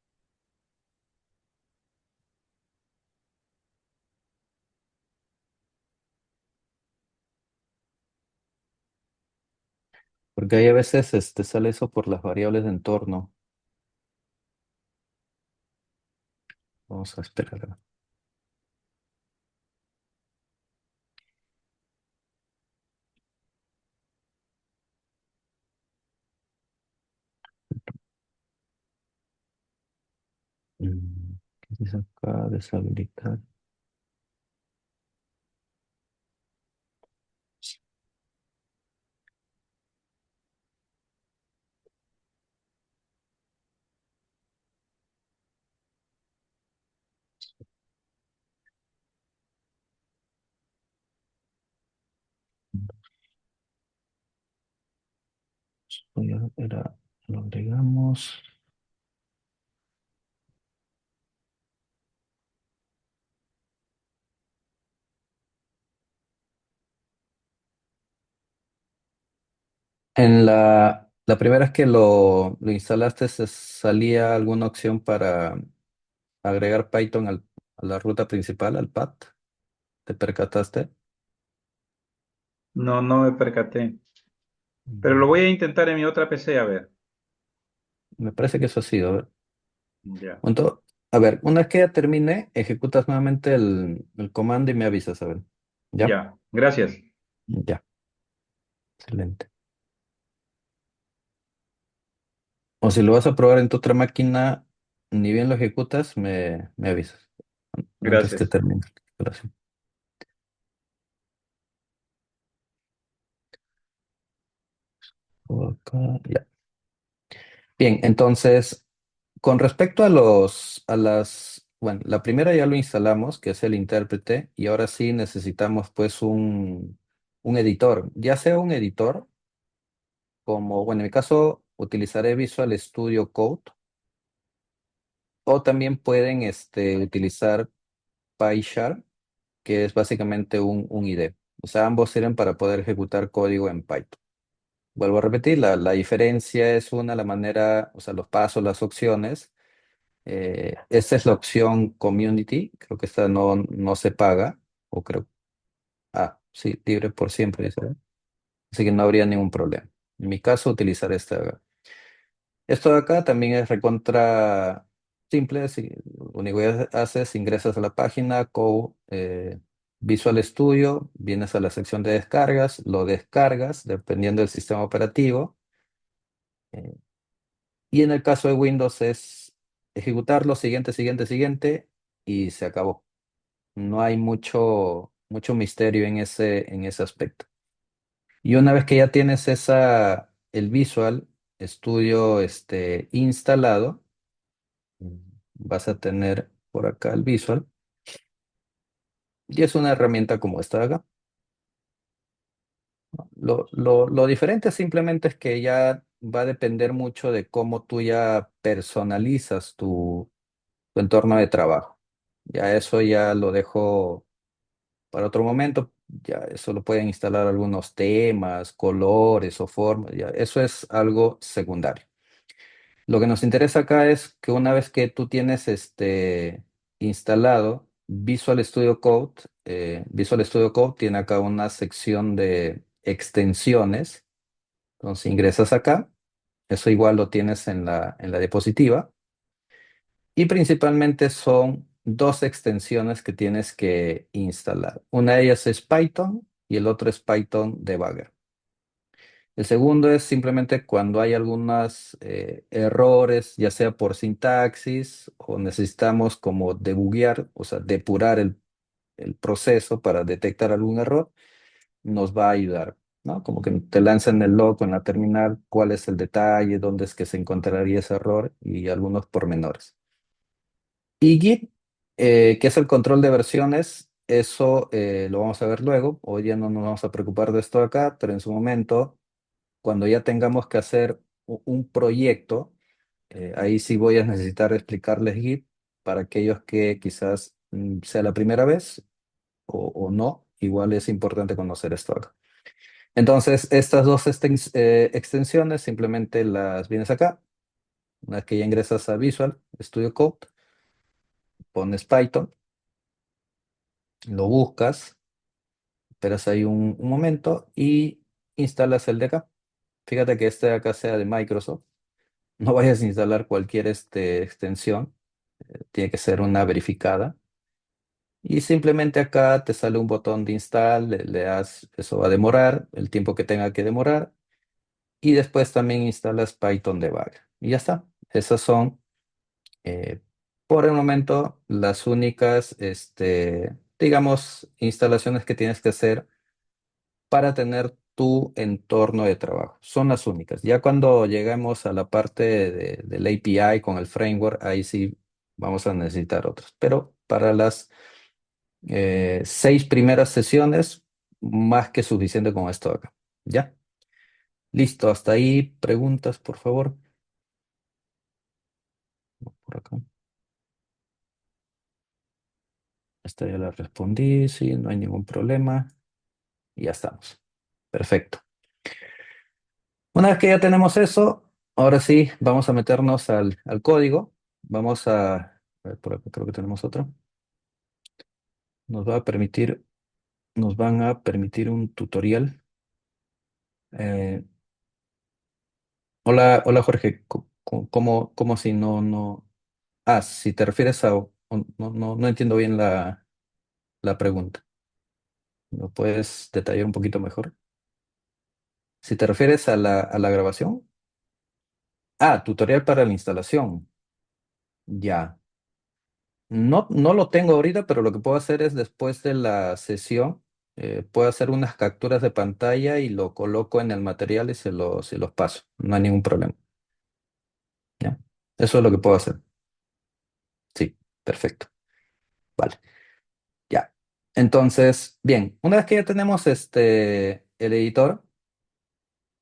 Porque ahí a veces sale eso por las variables de entorno. Vamos a esperar. ¿Qué dice acá? Deshabilitar. Lo agregamos. En la primera vez que lo instalaste, ¿se salía alguna opción para agregar Python a la ruta principal, al path? ¿Te percataste? No, no me percaté. Pero lo voy Mm, a intentar en mi otra PC a ver. Me parece que eso ha sido. A ver, Ya, A ver, una vez que ya termine, ejecutas nuevamente el comando y me avisas, a ver. ¿Ya? ya. Gracias. Ya, excelente. O si lo vas a probar en tu otra máquina, ni bien lo ejecutas, me avisas. antes que Gracias. termine la instalación. Acá, ya. Bien, entonces, con respecto a bueno, la primera ya lo instalamos, que es el intérprete, y ahora sí necesitamos pues un editor, ya sea un editor como, bueno, en mi caso utilizaré Visual Studio Code, o también pueden utilizar PyCharm, que es básicamente un IDE. O sea, ambos sirven para poder ejecutar código en Python. Vuelvo a repetir, la diferencia es la manera, o sea, los pasos, las opciones. Esta es la opción Community, creo que esta no se paga, o creo, sí, libre por siempre, dice, ¿eh? Así que no habría ningún problema. En mi caso, utilizar esta. Esto de acá también es recontra simple. Lo único que haces, ingresas a la página Visual Studio, vienes a la sección de descargas, lo descargas dependiendo del sistema operativo. eh, y en el caso de Windows es ejecutarlo, siguiente, siguiente, siguiente, y se acabó. No hay mucho misterio en ese aspecto. Y una vez que ya tienes el Visual Studio instalado, vas a tener por acá el Visual. Y es una herramienta como esta de acá. Lo diferente simplemente es que ya va a depender mucho de cómo tú ya personalizas tu entorno de trabajo. Ya eso ya lo dejo para otro momento. Ya eso lo pueden instalar algunos temas, colores o formas. Ya, eso es algo secundario. Lo que nos interesa acá es que una vez que tú tienes instalado Visual Studio Code tiene acá una sección de extensiones. Entonces ingresas acá, eso igual lo tienes en la diapositiva, y principalmente son dos extensiones que tienes que instalar. Una de ellas es Python y el otro es Python Debugger. El segundo es simplemente cuando hay algunos errores, ya sea por sintaxis o necesitamos como debuguear, o sea, depurar el proceso para detectar algún error, nos va a ayudar, ¿no? Como que te lanzan el log en la terminal, cuál es el detalle, dónde es que se encontraría ese error y algunos pormenores. Y Git, que es el control de versiones, eso lo vamos a ver luego. Hoy ya no nos vamos a preocupar de esto acá, pero en su momento cuando ya tengamos que hacer un proyecto, ahí sí voy a necesitar explicarles Git para aquellos que quizás sea la primera vez o no, igual es importante conocer esto acá. Entonces, estas dos extensiones simplemente las vienes acá. Una vez que ya ingresas a Visual Studio Code, pones Python, lo buscas, esperas ahí un momento y instalas el de acá. Fíjate que este de acá sea de Microsoft. No vayas a instalar cualquier extensión, tiene que ser una verificada. Y simplemente acá te sale un botón de install, le das, eso va a demorar el tiempo que tenga que demorar. Y después también instalas Python Debug. Y ya está. Esas son, eh, por el momento, las únicas, digamos, instalaciones que tienes que hacer para tener tu entorno de trabajo. Son las únicas. Ya cuando lleguemos a la parte del API con el framework, ahí sí vamos a necesitar otros. Pero para las 6 primeras sesiones, más que suficiente con esto de acá. ¿Ya? Listo, hasta ahí. Preguntas, por favor. Por acá. Esta ya la respondí, sí, no hay ningún problema. Y ya estamos. Perfecto. Una vez que ya tenemos eso, ahora sí, vamos a meternos al código. A ver, por acá creo que tenemos otro. Nos va a permitir, nos van a permitir un tutorial. Eh, hola Jorge, ¿cómo si no? Si te refieres no entiendo bien la pregunta. ¿Lo puedes detallar un poquito mejor? Si te refieres a la grabación. Tutorial para la instalación. Ya. No lo tengo ahorita, pero lo que puedo hacer es después de la sesión, puedo hacer unas capturas de pantalla y lo coloco en el material y se los paso. No hay ningún problema. ¿Ya? Eso es lo que puedo hacer. Sí, perfecto. Vale, ya. Entonces, bien, una vez que ya tenemos el editor,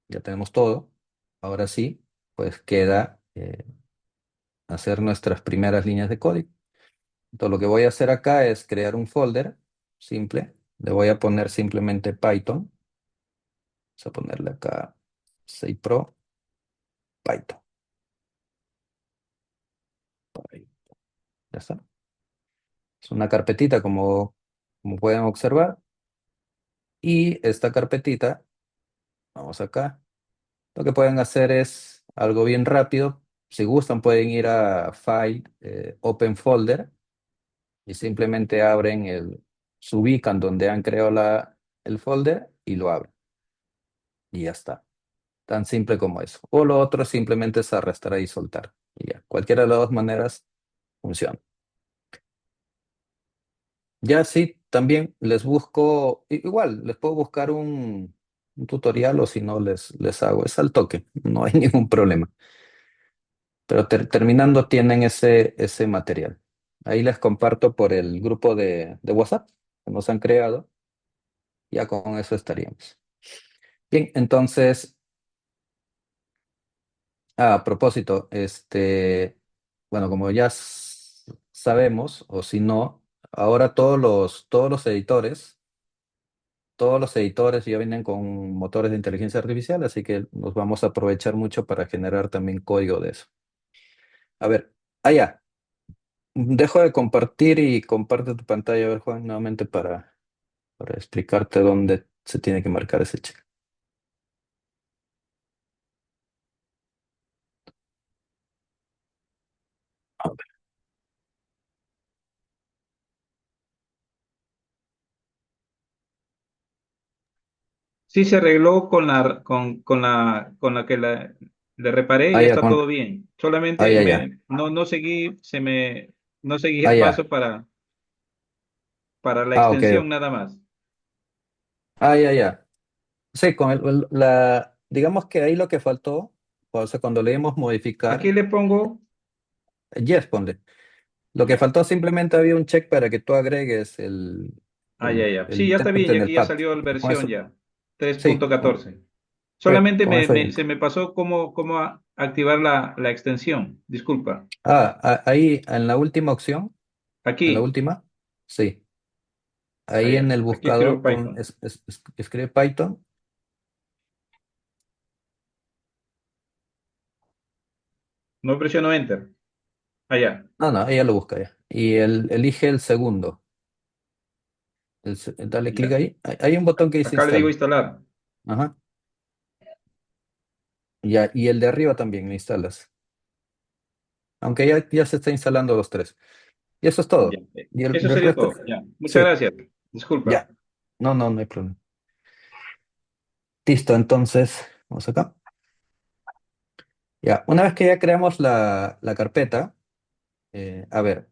ya tenemos todo, ahora sí, pues queda hacer nuestras primeras líneas de código. Entonces, lo que voy a hacer acá es crear un folder simple. Le voy a poner simplemente Python. Vamos a ponerle acá 6 Pro Python. Ahí, ya está. Es una carpetita como pueden observar. Y esta carpetita, vamos acá. Lo que pueden hacer es algo bien rápido. Si gustan, pueden ir a File, Open Folder y simplemente abren se ubican donde han creado el folder y lo abren. Y ya está. Tan simple como eso. O lo otro simplemente es arrastrar y soltar. Y ya. Cualquiera de las dos maneras funciona. Ya sí, también les busco, igual, les puedo buscar un tutorial o si no les hago. Es al toque, no hay ningún problema. Pero terminando tienen ese material. Ahí les comparto por el grupo de WhatsApp que nos han creado. Ya con eso estaríamos. Bien, entonces, a propósito, bueno, como ya sabemos, o si no, ahora todos los editores ya vienen con motores de inteligencia artificial, así que nos vamos a aprovechar mucho para generar también código de eso. A ver, allá. Dejo de compartir y comparte tu pantalla, a ver, Juan, nuevamente para explicarte dónde se tiene que marcar ese check. A ver. Sí se arregló con la que le reparé y ya Allá, está todo bien. Solamente allá, allá, no seguí el allá. paso para la Ok. extensión nada más. Allá, allá. Sí, digamos que ahí lo que faltó, o sea, cuando leímos Aquí modificar, le pongo, yes, ponle. Lo que ya, faltó simplemente había un check para que tú agregues ya, ya. el Sí, ya está bien intérprete y en el aquí ya pad. salió la Con versión eso, ya, sí, 3.14. sí, Solamente con eso ya. se me pasó cómo activar la extensión. Disculpa. Ahí en la última opción, en la Aquí, última, sí. Ahí en allá. el Aquí escribo buscador Python. escribe Python. No presiono Enter. Allá. No, no, ella lo busca ya. Y elige el segundo. Dale clic Ya. ahí. Hay un botón que dice Acá le digo instala. instalar. Ajá. Ya, y el de arriba también lo instalas. Aunque ya se está instalando los tres. Y eso es Ya. todo. Y el, Eso del sería resto, todo. Ya. Muchas sí, gracias. Disculpa. ya. No, no, no hay problema. Listo, entonces, vamos acá. Ya, una vez que ya creamos la carpeta, a ver,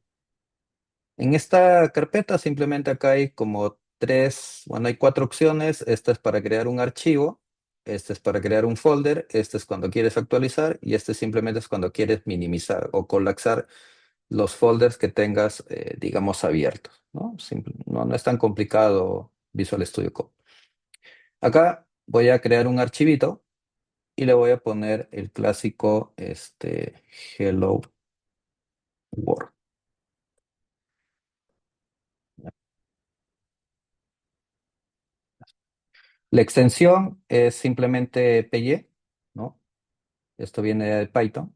en esta carpeta simplemente acá hay como bueno, hay 4 opciones. Esta es para crear un archivo, este es para crear un folder, este es cuando quieres actualizar y este simplemente es cuando quieres minimizar o colapsar los folders que tengas, digamos, abiertos, ¿no? No es tan complicado Visual Studio Code. Acá voy a crear un archivito y le voy a poner el clásico Hello World. La extensión es simplemente PY, ¿no? Esto viene de Python.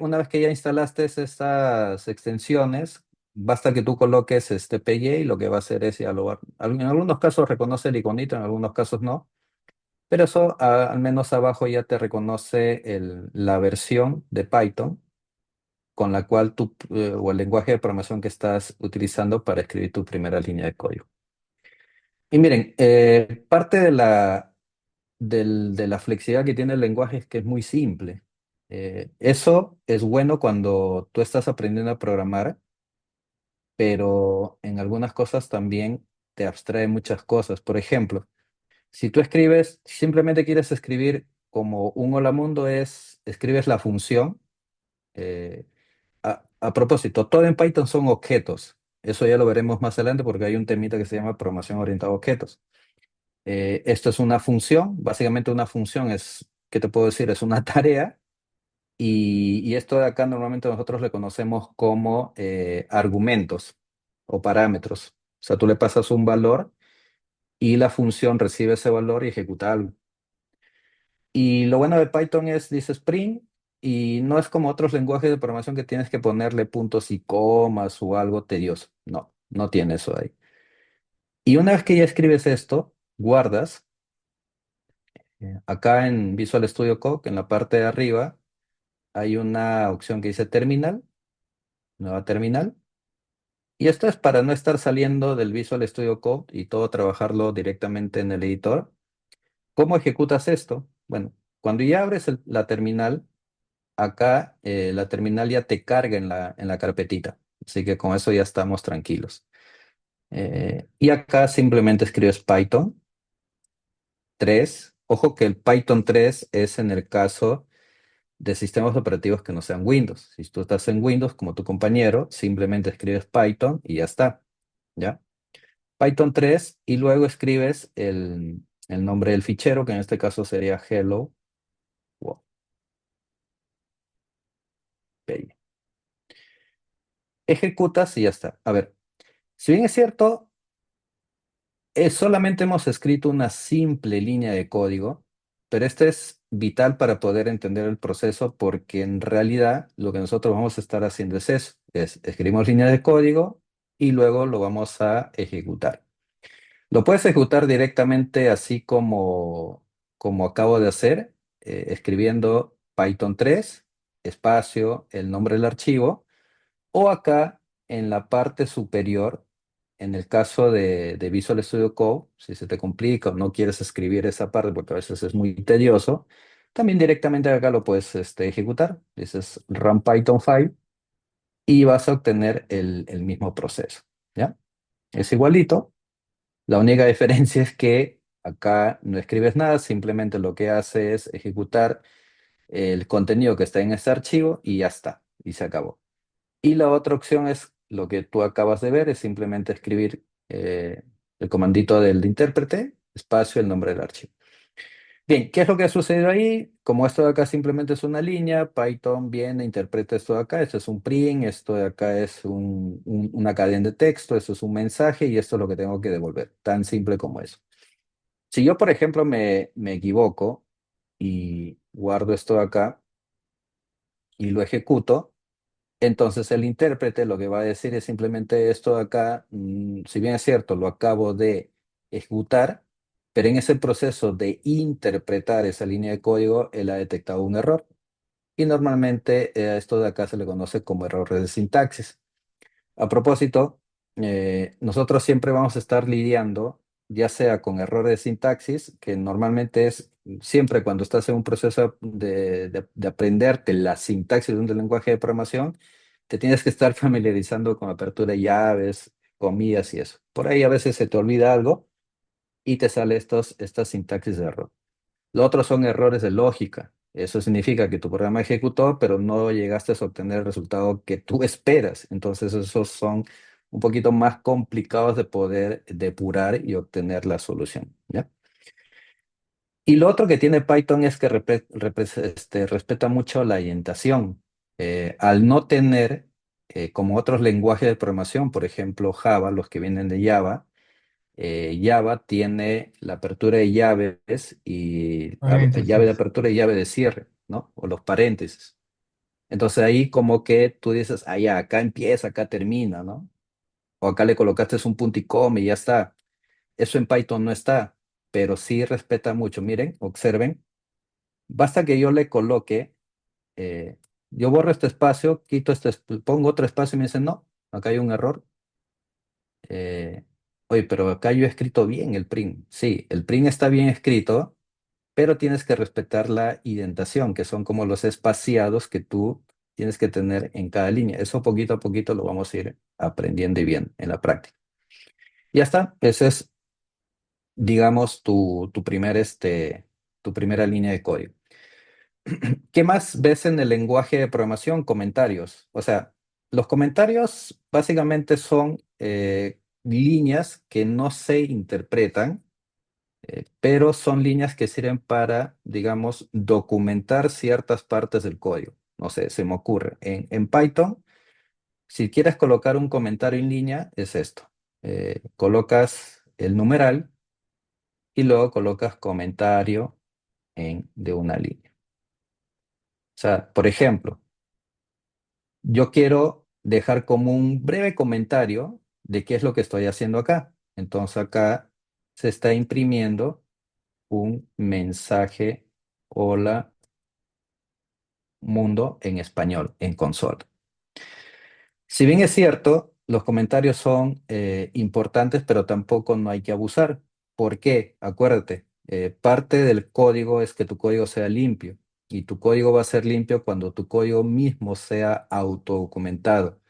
Una vez que ya instalaste estas extensiones, basta que tú coloques este PY y lo que va a hacer es dialogar. En algunos casos reconoce el iconito, en algunos casos no. Pero eso al menos abajo ya te reconoce la versión de Python con la cual o el lenguaje de programación que estás utilizando para escribir tu primera línea de código. Y miren, parte de la flexibilidad que tiene el lenguaje es que es muy simple. Eso es bueno cuando tú estás aprendiendo a programar, pero en algunas cosas también te abstrae muchas cosas. Por ejemplo, si tú escribes, simplemente quieres escribir como un hola mundo, escribes la función. eh, a propósito, todo en Python son objetos. Eso ya lo veremos más adelante porque hay un temita que se llama programación orientada a objetos. Esto es una función, básicamente una función es, ¿qué te puedo decir? Es una tarea y esto de acá normalmente nosotros le conocemos como argumentos o parámetros. O sea, tú le pasas un valor y la función recibe ese valor y ejecuta algo. Y lo bueno de Python es, dice print, y no es como otros lenguajes de programación que tienes que ponerle puntos y comas o algo tedioso. No, no tiene eso ahí. Y una vez que ya escribes esto, guardas. Acá en Visual Studio Code, en la parte de arriba, hay una opción que dice terminal, nueva terminal. Y esto es para no estar saliendo del Visual Studio Code y todo trabajarlo directamente en el editor. ¿Cómo ejecutas esto? Bueno, cuando ya abres la terminal, acá la terminal ya te carga en la carpetita. Así que con eso ya estamos tranquilos. Y acá simplemente escribes Python 3. Ojo que el Python 3 es en el caso de sistemas operativos que no sean Windows. Si tú estás en Windows como tu compañero, simplemente escribes Python y ya está. ¿Ya? Python 3 y luego escribes el nombre del fichero, que en este caso sería hello. Wow, ok. Ejecutas y ya está. A ver, si bien es cierto, solamente hemos escrito una simple línea de código, pero este es vital para poder entender el proceso porque en realidad lo que nosotros vamos a estar haciendo es eso, es escribimos línea de código y luego lo vamos a ejecutar. Lo puedes ejecutar directamente así como acabo de hacer, escribiendo Python 3 espacio, el nombre del archivo, o acá en la parte superior, en el caso de Visual Studio Code, si se te complica o no quieres escribir esa parte porque a veces es muy tedioso, también directamente acá lo puedes ejecutar. Dices Run Python 5 y vas a obtener el mismo proceso. ¿Ya? Es igualito. La única diferencia es que acá no escribes nada, simplemente lo que hace es ejecutar el contenido que está en este archivo y ya está, y se acabó. Y la otra opción es lo que tú acabas de ver, es simplemente escribir el comandito del intérprete, espacio, el nombre del archivo. Bien, ¿qué es lo que ha sucedido ahí? Como esto de acá simplemente es una línea, Python viene, interpreta esto de acá, esto es un print, esto de acá es una cadena de texto, esto es un mensaje y esto es lo que tengo que devolver. Tan simple como eso. Si yo, por ejemplo, me equivoco y guardo esto de acá y lo ejecuto, entonces el intérprete lo que va a decir es simplemente esto de acá, si bien es cierto, lo acabo de ejecutar, pero en ese proceso de interpretar esa línea de código, él ha detectado un error. Y normalmente a esto de acá se le conoce como error de sintaxis. A propósito, nosotros siempre vamos a estar lidiando, ya sea con errores de sintaxis, que normalmente es siempre cuando estás en un proceso de aprenderte la sintaxis de un lenguaje de programación, te tienes que estar familiarizando con apertura de llaves, comillas y eso. Por ahí a veces se te olvida algo y te sale estas sintaxis de error. Lo otro son errores de lógica. Eso significa que tu programa ejecutó, pero no llegaste a obtener el resultado que tú esperas. Entonces, esos son un poquito más complicados de poder depurar y obtener la solución. ¿Ya? Y lo otro que tiene Python es que respeta mucho la orientación. Al no tener, como otros lenguajes de programación, por ejemplo Java, los que vienen de Java, Java tiene la apertura de llaves y llave de Paréntesis. apertura y llave de cierre, ¿no? O los paréntesis. Entonces ahí como que tú dices, ah, ya, acá empieza, acá termina, ¿no? O acá le colocaste un punto y coma y ya está. Eso en Python no está, pero sí respeta mucho. Miren, observen, basta que yo le coloque, eh, yo borro este espacio, quito pongo otro espacio y me dicen, no, acá hay un error. Eh, Oye, pero acá yo he escrito bien el print. Sí, el print está bien escrito, pero tienes que respetar la indentación, que son como los espaciados que tú tienes que tener en cada línea. Eso poquito a poquito lo vamos a ir aprendiendo y bien en la práctica. Ya está, esa es, digamos, tu primera línea de código. ¿Qué más ves en el lenguaje de programación? Comentarios. O sea, los comentarios básicamente son líneas que no se interpretan, pero son líneas que sirven para, digamos, documentar ciertas partes del código. No sé, se me ocurre. En Python, si quieres colocar un comentario en línea, es esto. Colocas el numeral y luego colocas comentario de una línea. O sea, por ejemplo, yo quiero dejar como un breve comentario de qué es lo que estoy haciendo acá. Entonces acá se está imprimiendo un mensaje: hola mundo, en español, en consola. Si bien es cierto, los comentarios son importantes, pero tampoco no hay que abusar. ¿Por qué? Acuérdate, parte del código es que tu código sea limpio, y tu código va a ser limpio cuando tu código mismo sea autodocumentado.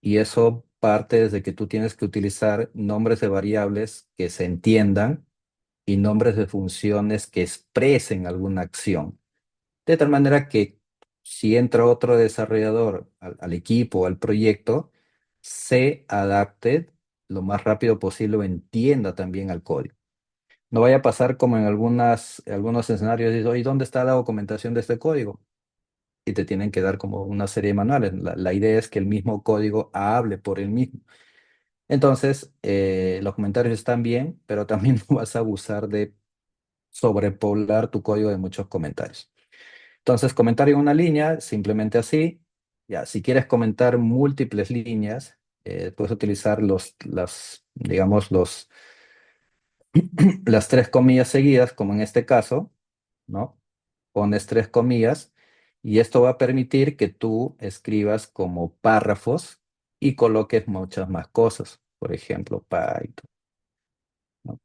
Y eso parte desde que tú tienes que utilizar nombres de variables que se entiendan y nombres de funciones que expresen alguna acción. De tal manera que si entra otro desarrollador al equipo, al proyecto, se adapte lo más rápido posible o entienda también al código. No vaya a pasar como en algunos escenarios, dices, oye, ¿dónde está la documentación de este código? Y te tienen que dar como una serie de manuales. La idea es que el mismo código hable por él mismo. Entonces, los comentarios están bien, pero también no vas a abusar de sobrepoblar tu código de muchos comentarios. Entonces, comentario en una línea, simplemente así. Ya, si quieres comentar múltiples líneas, puedes utilizar digamos, las tres comillas seguidas, como en este caso, ¿no? Pones tres comillas y esto va a permitir que tú escribas como párrafos y coloques muchas más cosas. Por ejemplo, Python, ¿no?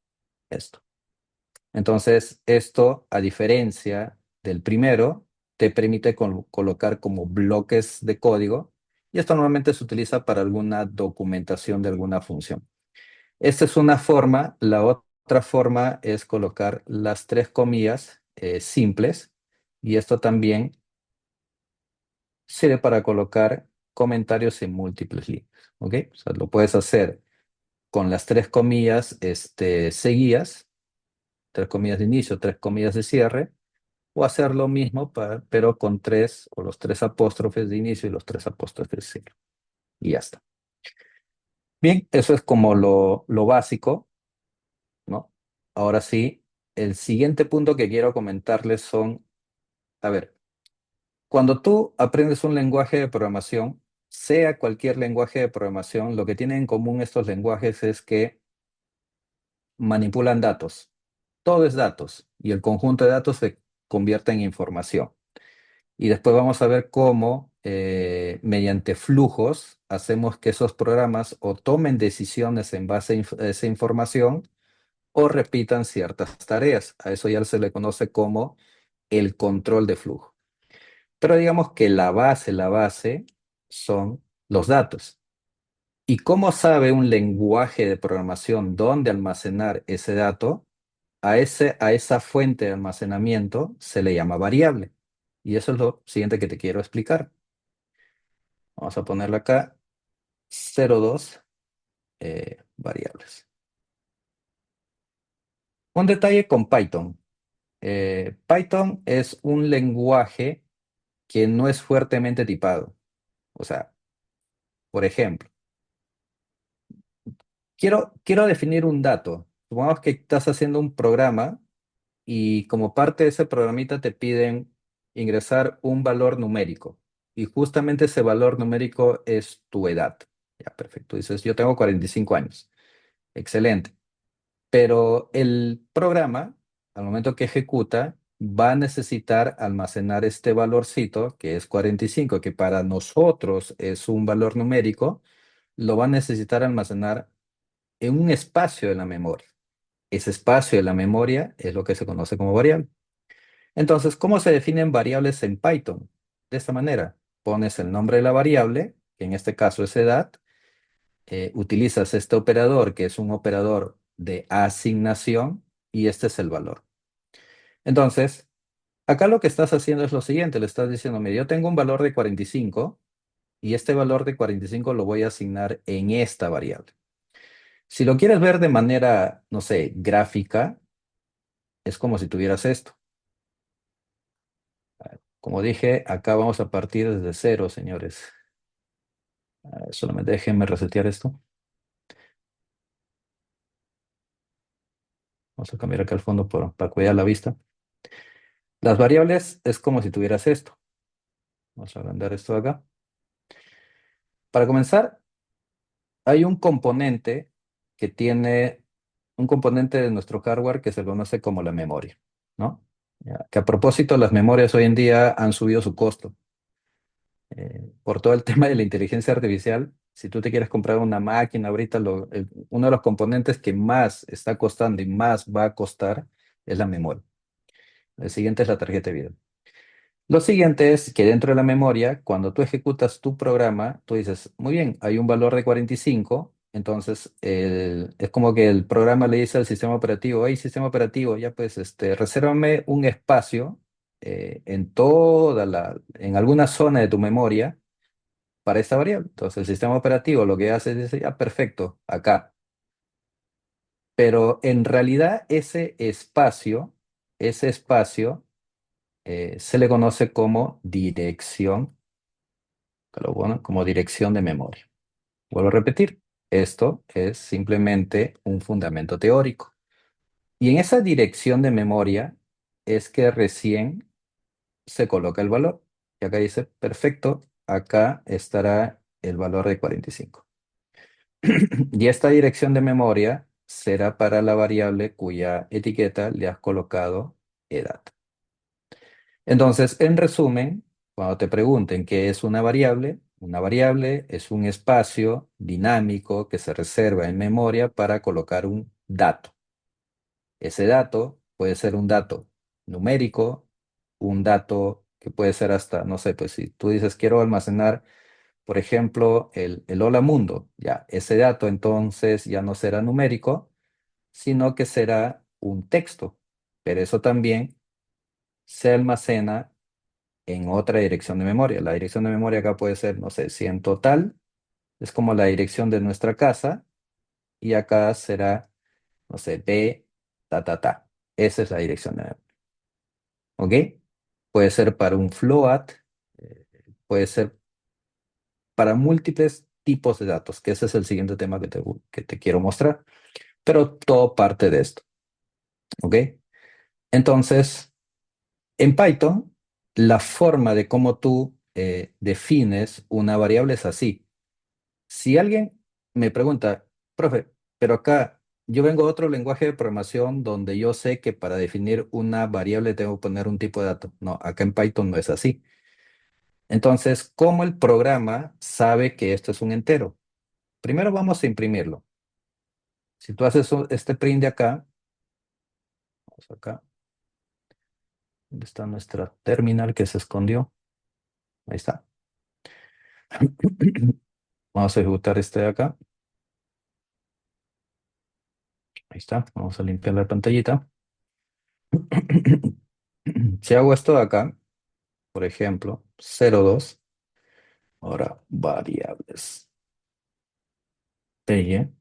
Esto. Entonces, esto, a diferencia del primero, te permite colocar como bloques de código, y esto normalmente se utiliza para alguna documentación de alguna función. Esta es una forma. La otra forma es colocar las tres comillas simples, y esto también sirve para colocar comentarios en múltiples líneas. ¿Ok? O sea, lo puedes hacer con las tres comillas seguidas, tres comillas de inicio, tres comillas de cierre, o hacer lo mismo, pero con tres o los tres apóstrofes de inicio y los tres apóstrofes de cierre. Y ya está. Bien, eso es como lo básico, ¿no? Ahora sí, el siguiente punto que quiero comentarles son, a ver, cuando tú aprendes un lenguaje de programación, sea cualquier lenguaje de programación, lo que tienen en común estos lenguajes es que manipulan datos. Todo es datos, y el conjunto de datos se convierte en información. Y después vamos a ver cómo, mediante flujos, hacemos que esos programas o tomen decisiones en base a esa información o repitan ciertas tareas. A eso ya se le conoce como el control de flujo. Pero digamos que la base son los datos. ¿Y cómo sabe un lenguaje de programación dónde almacenar ese dato? A esa fuente de almacenamiento se le llama variable. Y eso es lo siguiente que te quiero explicar. Vamos a ponerle acá 02 variables. Un detalle con Python. Python es un lenguaje que no es fuertemente tipado. O sea, por ejemplo, quiero definir un dato. Supongamos que estás haciendo un programa y como parte de ese programita te piden ingresar un valor numérico. Y justamente ese valor numérico es tu edad. Ya, perfecto. Dices, yo tengo 45 años. Excelente. Pero el programa, al momento que ejecuta, va a necesitar almacenar este valorcito, que es 45, que para nosotros es un valor numérico, lo va a necesitar almacenar en un espacio de la memoria. ese espacio de la memoria es lo que se conoce como variable. Entonces, ¿cómo se definen variables en Python? De esta manera, pones el nombre de la variable, que en este caso es edad, utilizas este operador, que es un operador de asignación, y este es el valor. Entonces, acá lo que estás haciendo es lo siguiente, le estás diciendo, mira, yo tengo un valor de 45 y este valor de 45 lo voy a asignar en esta variable. Si lo quieres ver de manera, no sé, gráfica, es como si tuvieras esto. Como dije, acá vamos a partir desde cero, señores. Solamente déjenme resetear esto. Vamos a cambiar acá el fondo para cuidar la vista. Las variables es como si tuvieras esto. Vamos a agrandar esto de acá. Para comenzar, hay un componente que tiene un componente de nuestro hardware que se conoce como la memoria, ¿no? Ya, que a propósito, las memorias hoy en día han subido su costo. Por todo el tema de la inteligencia artificial, si tú te quieres comprar una máquina ahorita, uno de los componentes que más está costando y más va a costar es la memoria. El siguiente es la tarjeta de video. Lo siguiente es que dentro de la memoria, cuando tú ejecutas tu programa, tú dices, muy bien, hay un valor de 45, entonces es como que el programa le dice al sistema operativo, hey, sistema operativo, ya pues, resérvame un espacio en alguna zona de tu memoria para esta variable. Entonces el sistema operativo lo que hace es decir, ya perfecto, acá. Pero en realidad ese espacio se le conoce como dirección, como dirección de memoria. Vuelvo a repetir, esto es simplemente un fundamento teórico. Y en esa dirección de memoria es que recién se coloca el valor. Y acá dice, perfecto, acá estará el valor de 45. Y esta dirección de memoria será para la variable cuya etiqueta le has colocado edad. Entonces, en resumen, cuando te pregunten qué es una variable es un espacio dinámico que se reserva en memoria para colocar un dato. Ese dato puede ser un dato numérico, un dato que puede ser hasta, no sé, pues si tú dices quiero almacenar, por ejemplo, el hola mundo, ya, ese dato entonces ya no será numérico, sino que será un texto, pero eso también se almacena en otra dirección de memoria. La dirección de memoria acá puede ser, no sé, si en total es como la dirección de nuestra casa y acá será, no sé, B, ta, ta, ta. Esa es la dirección de memoria. ¿Ok? Puede ser para un float, eh, puede ser para múltiples tipos de datos, que ese es el siguiente tema que te quiero mostrar. Pero todo parte de esto. ¿Ok? Entonces, en Python, la forma de cómo tú defines una variable es así. Si alguien me pregunta, profe, pero acá yo vengo de otro lenguaje de programación donde yo sé que para definir una variable tengo que poner un tipo de dato. No, acá en Python no es así. Entonces, ¿cómo el programa sabe que esto es un entero? Primero vamos a imprimirlo. Si tú haces este print de acá, vamos acá, ¿dónde está nuestra terminal que se escondió? Ahí está. Vamos a ejecutar este de acá. Ahí está. Vamos a limpiar la pantallita. Si hago esto de acá, por ejemplo, 02, ahora variables. Pelle.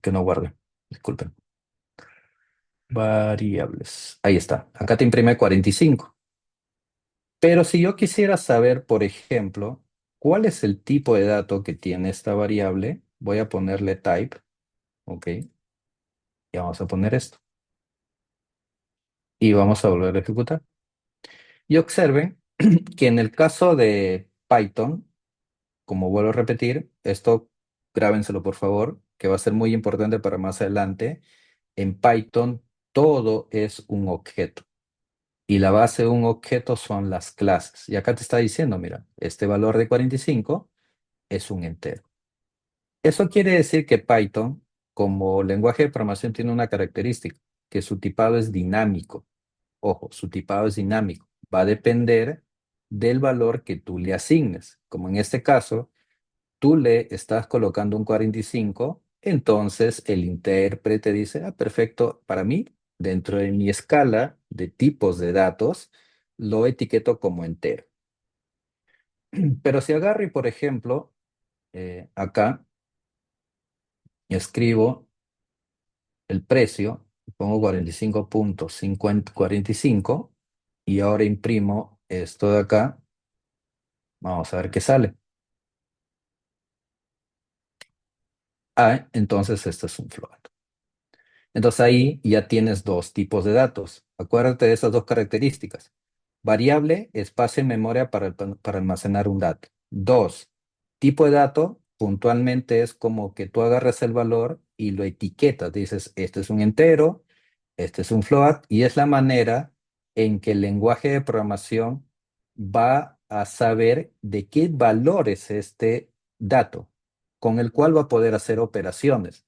Que no guarde. Disculpen. Variables. Ahí está. Acá te imprime 45. Pero si yo quisiera saber, por ejemplo, cuál es el tipo de dato que tiene esta variable, voy a ponerle type. Ok. Y vamos a poner esto. Y vamos a volver a ejecutar. Y observen que en el caso de Python, como vuelvo a repetir, esto grábenselo por favor, que va a ser muy importante para más adelante. En Python todo es un objeto y la base de un objeto son las clases. Y acá te está diciendo, mira, este valor de 45 es un entero. Eso quiere decir que Python como lenguaje de programación tiene una característica, que su tipado es dinámico. Ojo, su tipado es dinámico. Va a depender del valor que tú le asignes. Como en este caso, tú le estás colocando un 45, entonces el intérprete dice, ah, perfecto, para mí, dentro de mi escala de tipos de datos, lo etiqueto como entero. Pero si agarro y, por ejemplo, acá escribo el precio, pongo 45.45 y ahora imprimo esto de acá, vamos a ver qué sale. Ah, entonces este es un float. Entonces ahí ya tienes dos tipos de datos. Acuérdate de esas dos características. Variable, espacio en memoria para almacenar un dato. Dos, tipo de dato, puntualmente es como que tú agarras el valor y lo etiquetas. Dices, este es un entero, este es un float, y es la manera en que el lenguaje de programación va a saber de qué valor es este dato, con el cual va a poder hacer operaciones.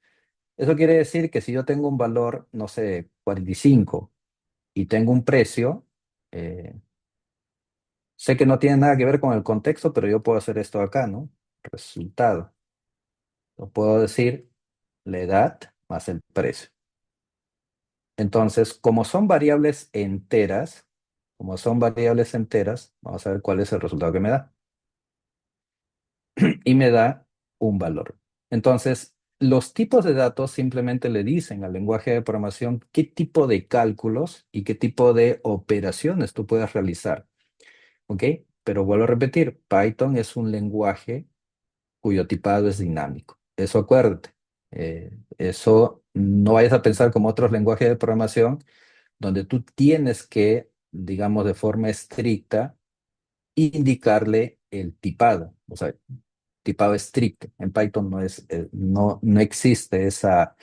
Eso quiere decir que si yo tengo un valor, no sé, 45 y tengo un precio, eh, sé que no tiene nada que ver con el contexto, pero yo puedo hacer esto acá, ¿no? Resultado. Lo puedo decir la edad más el precio. Entonces, como son variables enteras, vamos a ver cuál es el resultado que me da. Y me da un valor. Entonces, los tipos de datos simplemente le dicen al lenguaje de programación qué tipo de cálculos y qué tipo de operaciones tú puedes realizar. ¿Ok? Pero vuelvo a repetir, Python es un lenguaje cuyo tipado es dinámico. Eso acuérdate. Eso no vayas a pensar como otros lenguajes de programación donde tú tienes que, digamos, de forma estricta, indicarle el tipado. O sea, tipado estricto. En Python no existe esa,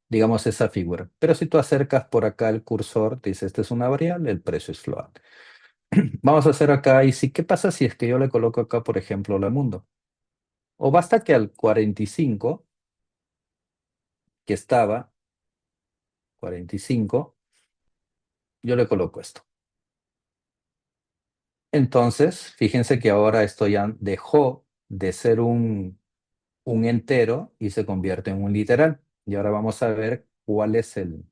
digamos, esa figura. Pero si tú acercas por acá el cursor, te dice, esta es una variable, el precio es float. Vamos a hacer acá, y sí, ¿qué pasa si es que yo le coloco acá, por ejemplo, la mundo? O basta que al 45, que estaba, 45, yo le coloco esto. Entonces, fíjense que ahora esto ya dejó de ser un entero y se convierte en un literal. Y ahora vamos a ver cuál es el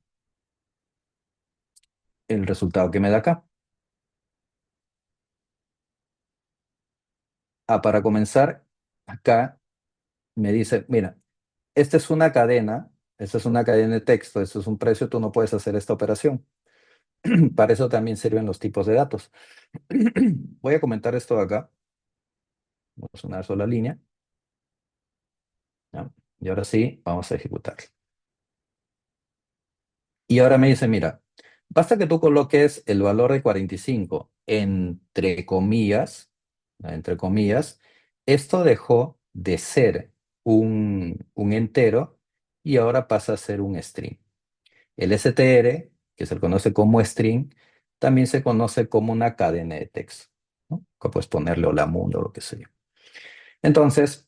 resultado que me da acá. Ah, para comenzar, acá me dice, mira, esta es una cadena de texto, esto es un precio, tú no puedes hacer esta operación. Para eso también sirven los tipos de datos. Voy a comentar esto de acá. Vamos a una sola línea. ¿Ya? Y ahora sí, vamos a ejecutar. Y ahora me dice, mira, basta que tú coloques el valor de 45 entre comillas, entre comillas, esto dejó de ser un entero y ahora pasa a ser un string. El str, que se le conoce como string, también se conoce como una cadena de texto, ¿no? Que puedes ponerle hola mundo o lo que sea. Entonces,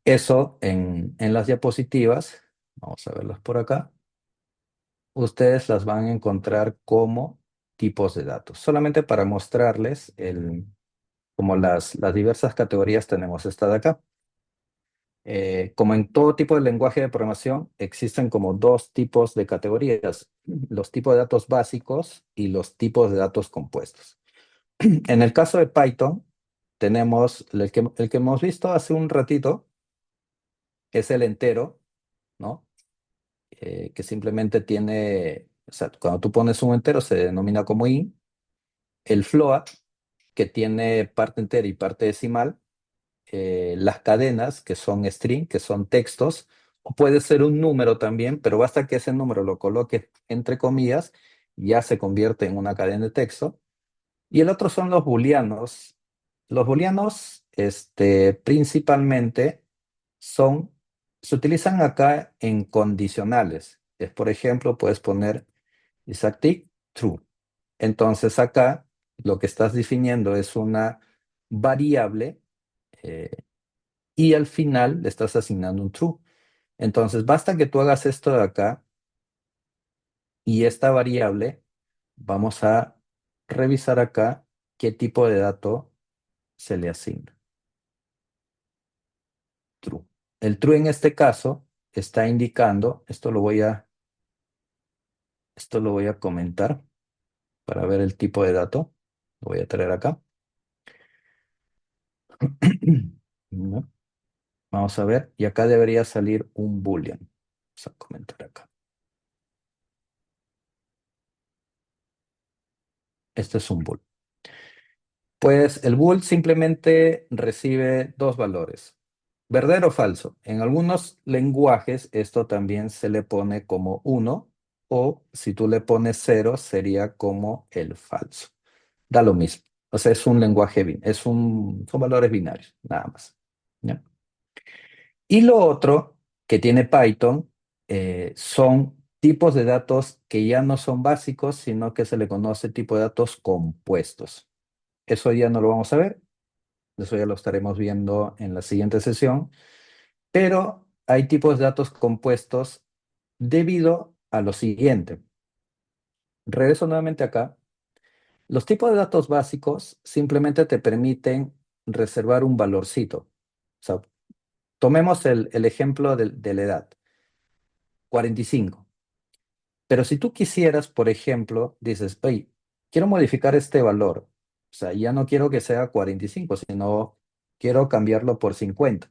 eso en las diapositivas, vamos a verlas por acá, ustedes las van a encontrar como tipos de datos. Solamente para mostrarles como las diversas categorías tenemos esta de acá. Como en todo tipo de lenguaje de programación, existen como dos tipos de categorías, los tipos de datos básicos y los tipos de datos compuestos. En el caso de Python, tenemos el que hemos visto hace un ratito, es el entero, ¿no? Que simplemente tiene, o sea, cuando tú pones un entero se denomina como int. El float, que tiene parte entera y parte decimal, las cadenas, que son string, que son textos, o puede ser un número también, pero basta que ese número lo coloque entre comillas, ya se convierte en una cadena de texto. Y el otro son los booleanos. Los booleanos, principalmente, se utilizan acá en condicionales. Es, por ejemplo, puedes poner exactly true. Entonces acá lo que estás definiendo es una variable, y al final le estás asignando un true. Entonces, basta que tú hagas esto de acá y esta variable, vamos a revisar acá qué tipo de dato se le asigna. True. El true en este caso está indicando, esto lo voy a comentar para ver el tipo de dato. Lo voy a traer acá. ¿No? Vamos a ver, y acá debería salir un boolean. Vamos a comentar acá. Este es un bool. Pues el bool simplemente recibe dos valores, verdadero o falso. En algunos lenguajes esto también se le pone como 1, o si tú le pones 0 sería como el falso. Da lo mismo. O sea, es un lenguaje, son valores binarios, nada más. ¿Ya? Y lo otro que tiene Python son tipos de datos que ya no son básicos, sino que se le conoce tipo de datos compuestos. Eso ya no lo vamos a ver, eso ya lo estaremos viendo en la siguiente sesión, pero hay tipos de datos compuestos debido a lo siguiente. Regreso nuevamente acá. Los tipos de datos básicos simplemente te permiten reservar un valorcito. O sea, tomemos el ejemplo de la edad, 45. Pero si tú quisieras, por ejemplo, dices, oye, quiero modificar este valor. O sea, ya no quiero que sea 45, sino quiero cambiarlo por 50.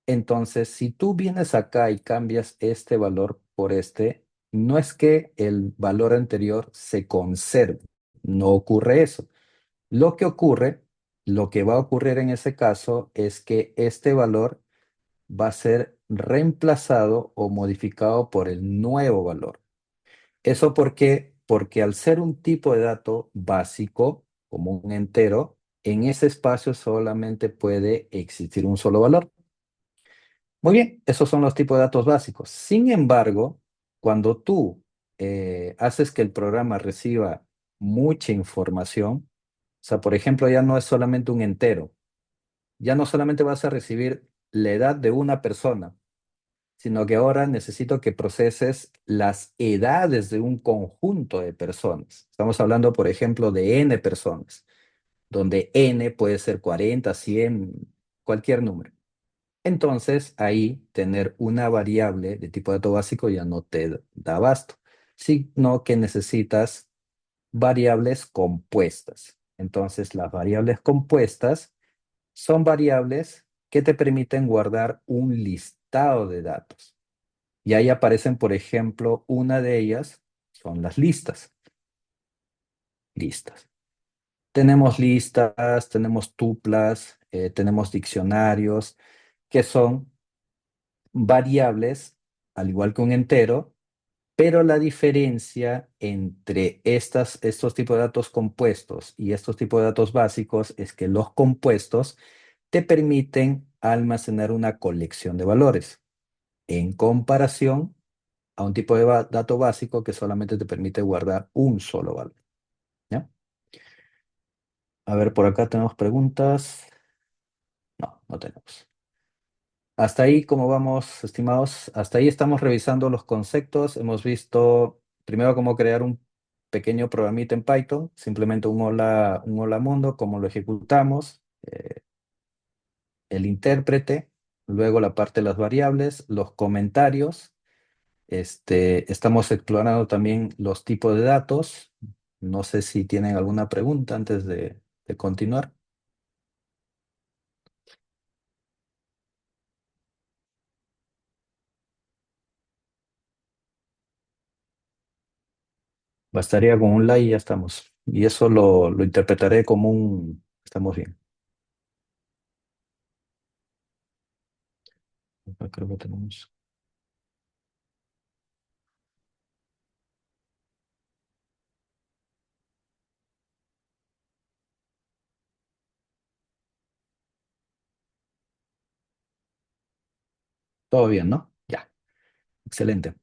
Entonces, si tú vienes acá y cambias este valor por este, no es que el valor anterior se conserve. No ocurre eso. Lo que ocurre, lo que va a ocurrir en ese caso es que este valor va a ser reemplazado o modificado por el nuevo valor. ¿Eso por qué? Porque al ser un tipo de dato básico, como un entero, en ese espacio solamente puede existir un solo valor. Muy bien, esos son los tipos de datos básicos. Sin embargo, cuando tú haces que el programa reciba mucha información, o sea, por ejemplo, ya no es solamente un entero, ya no solamente vas a recibir la edad de una persona, sino que ahora necesito que proceses las edades de un conjunto de personas. Estamos hablando, por ejemplo, de n personas, donde n puede ser 40, 100, cualquier número. Entonces, ahí tener una variable de tipo de dato básico ya no te da abasto, sino que necesitas variables compuestas. Entonces, las variables compuestas son variables que te permiten guardar un listado de datos. Y ahí aparecen, por ejemplo, una de ellas son las listas. Listas. Tenemos listas, tenemos tuplas, tenemos diccionarios, que son variables, al igual que un entero, pero la diferencia entre estos tipos de datos compuestos y estos tipos de datos básicos es que los compuestos te permiten almacenar una colección de valores en comparación a un tipo de dato básico que solamente te permite guardar un solo valor. ¿Ya? A ver, por acá tenemos preguntas. No, no tenemos. Hasta ahí, ¿cómo vamos, estimados? Hasta ahí estamos revisando los conceptos. Hemos visto primero cómo crear un pequeño programita en Python, simplemente un hola mundo, cómo lo ejecutamos, el intérprete, luego la parte de las variables, los comentarios. Estamos explorando también los tipos de datos. No sé si tienen alguna pregunta antes de continuar. Bastaría con un like y ya estamos. Y eso lo interpretaré como un... Estamos bien. Acá creo que tenemos... Todo bien, ¿no? Ya. Excelente.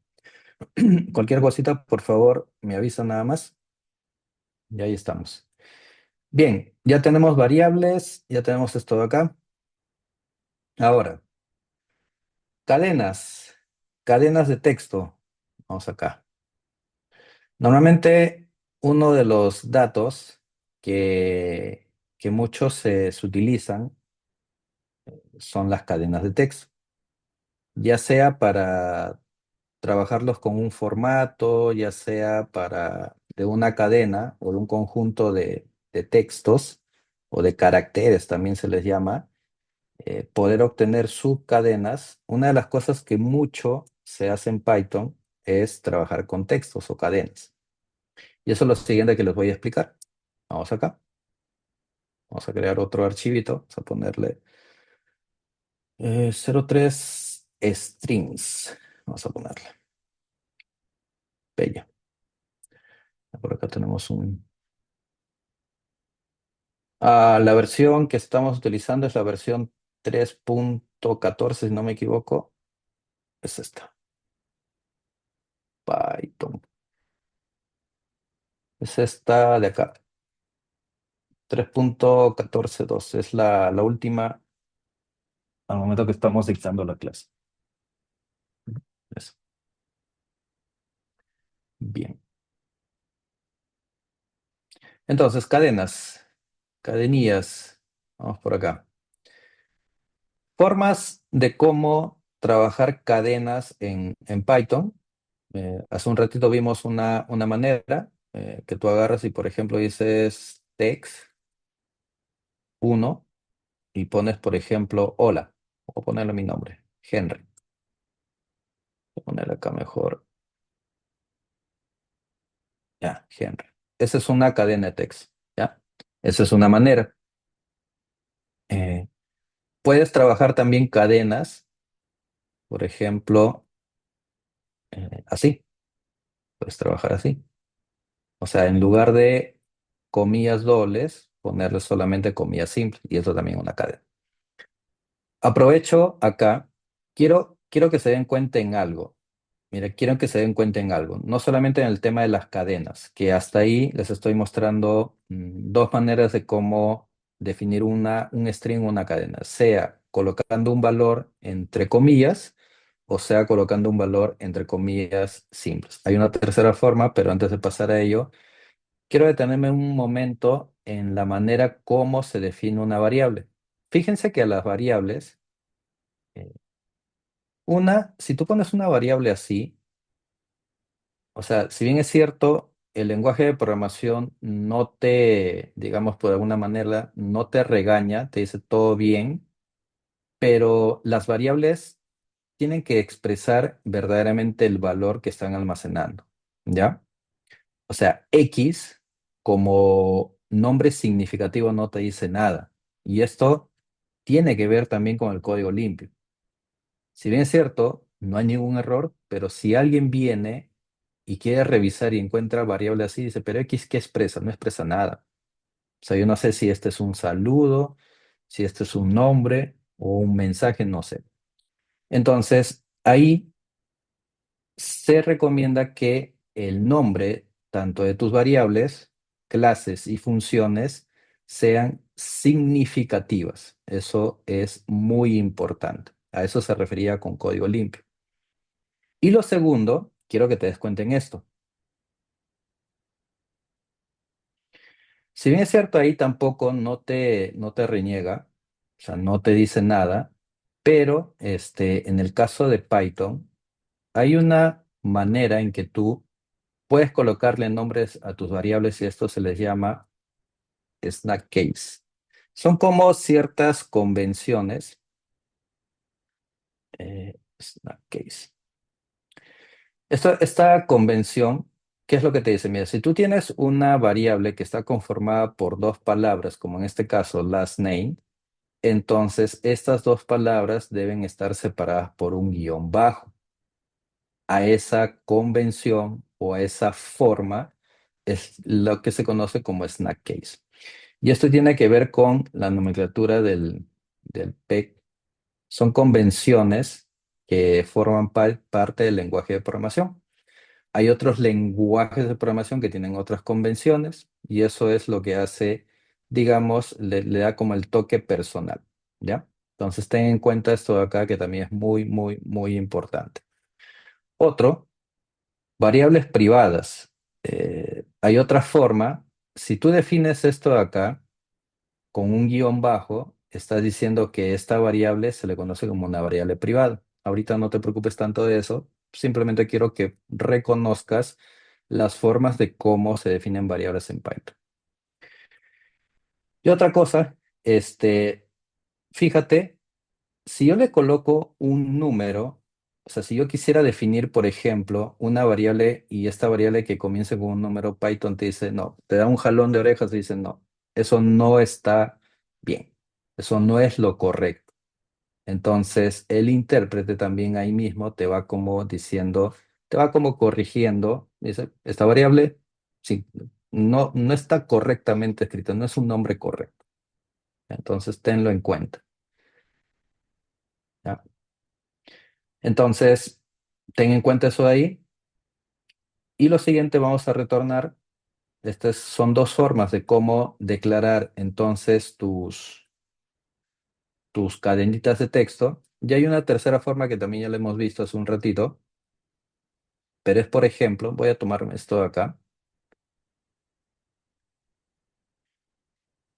Cualquier cosita, por favor, me avisa nada más. Y ahí estamos. Bien, ya tenemos variables, ya tenemos esto de acá. Ahora, cadenas. cadenas de texto. Vamos acá. Normalmente uno de los datos que muchos se utilizan son las cadenas de texto, ya sea para trabajarlos con un formato, ya sea para de una cadena o de un conjunto de textos o de caracteres también se les llama, poder obtener subcadenas. Una de las cosas que mucho se hace en Python es trabajar con textos o cadenas. Y eso es lo siguiente que les voy a explicar. Vamos acá. Vamos a crear otro archivito. Vamos a ponerle 03 strings. Vamos a ponerle. Bella. Por acá tenemos un... la versión que estamos utilizando es la versión 3.14, si no me equivoco. Es esta. Python. Es esta de acá. 3.14.2. Es la última al momento que estamos dictando la clase. Eso. Bien. Entonces, cadenas. Cadenillas. Vamos por acá. Formas de cómo trabajar cadenas en Python. Hace un ratito vimos una manera que tú agarras y, por ejemplo, dices text 1 y pones, por ejemplo, hola. Voy a ponerle mi nombre, Henry. Voy a ponerle acá mejor. Ya, Henry. Esa es una cadena de texto, ¿ya? Esa es una manera. Eh, Puedes trabajar también cadenas, por ejemplo, así. Puedes trabajar así. O sea, en lugar de comillas dobles, ponerle solamente comillas simples. Y eso también es una cadena. Aprovecho acá. Quiero que se den cuenta en algo. Mira, quiero que se den cuenta en algo. No solamente en el tema de las cadenas, que hasta ahí les estoy mostrando dos maneras de cómo definir un string o una cadena. Sea colocando un valor entre comillas o sea colocando un valor entre comillas simples. Hay una tercera forma, pero antes de pasar a ello, quiero detenerme un momento en la manera como se define una variable. Fíjense que a las variables, eh, si tú pones una variable así, o sea, si bien es cierto, el lenguaje de programación no te, digamos, por alguna manera, no te regaña, te dice todo bien, pero las variables tienen que expresar verdaderamente el valor que están almacenando, ¿ya? O sea, X como nombre significativo no te dice nada. Y esto tiene que ver también con el código limpio. Si bien es cierto, no hay ningún error, pero si alguien viene y quiere revisar y encuentra variable así, dice, pero X, ¿qué expresa? No expresa nada. O sea, yo no sé si este es un saludo, si este es un nombre o un mensaje, no sé. Entonces, ahí se recomienda que el nombre, tanto de tus variables, clases y funciones, sean significativas. Eso es muy importante. A eso se refería con código limpio. Y lo segundo, quiero que te des cuenta en esto. Si bien es cierto, ahí tampoco no te reniega, o sea, no te dice nada, pero en el caso de Python, hay una manera en que tú puedes colocarle nombres a tus variables y esto se les llama snack case. Son como ciertas convenciones. Snack case. Esta convención, ¿qué es lo que te dice? Mira, si tú tienes una variable que está conformada por dos palabras, como en este caso last name, entonces estas dos palabras deben estar separadas por un guión bajo. A esa convención o a esa forma es lo que se conoce como snack case. Y esto tiene que ver con la nomenclatura del PEC. Son convenciones que forman parte del lenguaje de programación. Hay otros lenguajes de programación que tienen otras convenciones y eso es lo que hace, digamos, le da como el toque personal, ¿ya? Entonces ten en cuenta esto de acá que también es muy, muy, muy importante. Otro, variables privadas. Hay otra forma. Si tú defines esto de acá con un guión bajo, estás diciendo que esta variable se le conoce como una variable privada. Ahorita no te preocupes tanto de eso. Simplemente quiero que reconozcas las formas de cómo se definen variables en Python. Y otra cosa, fíjate, si yo le coloco un número, o sea, si yo quisiera definir, por ejemplo, una variable y esta variable que comience con un número, Python te dice, no, te da un jalón de orejas y dice, no, eso no está bien, eso no es lo correcto. Entonces, el intérprete también ahí mismo te va como diciendo, te va como corrigiendo, dice, esta variable, sí, no está correctamente escrita, no es un nombre correcto. Entonces, tenlo en cuenta. ¿Ya? Entonces, ten en cuenta eso ahí. Y lo siguiente vamos a retornar. Estas son dos formas de cómo declarar entonces tus cadenitas de texto. Y hay una tercera forma que también ya la hemos visto hace un ratito, pero es, por ejemplo, voy a tomar esto de acá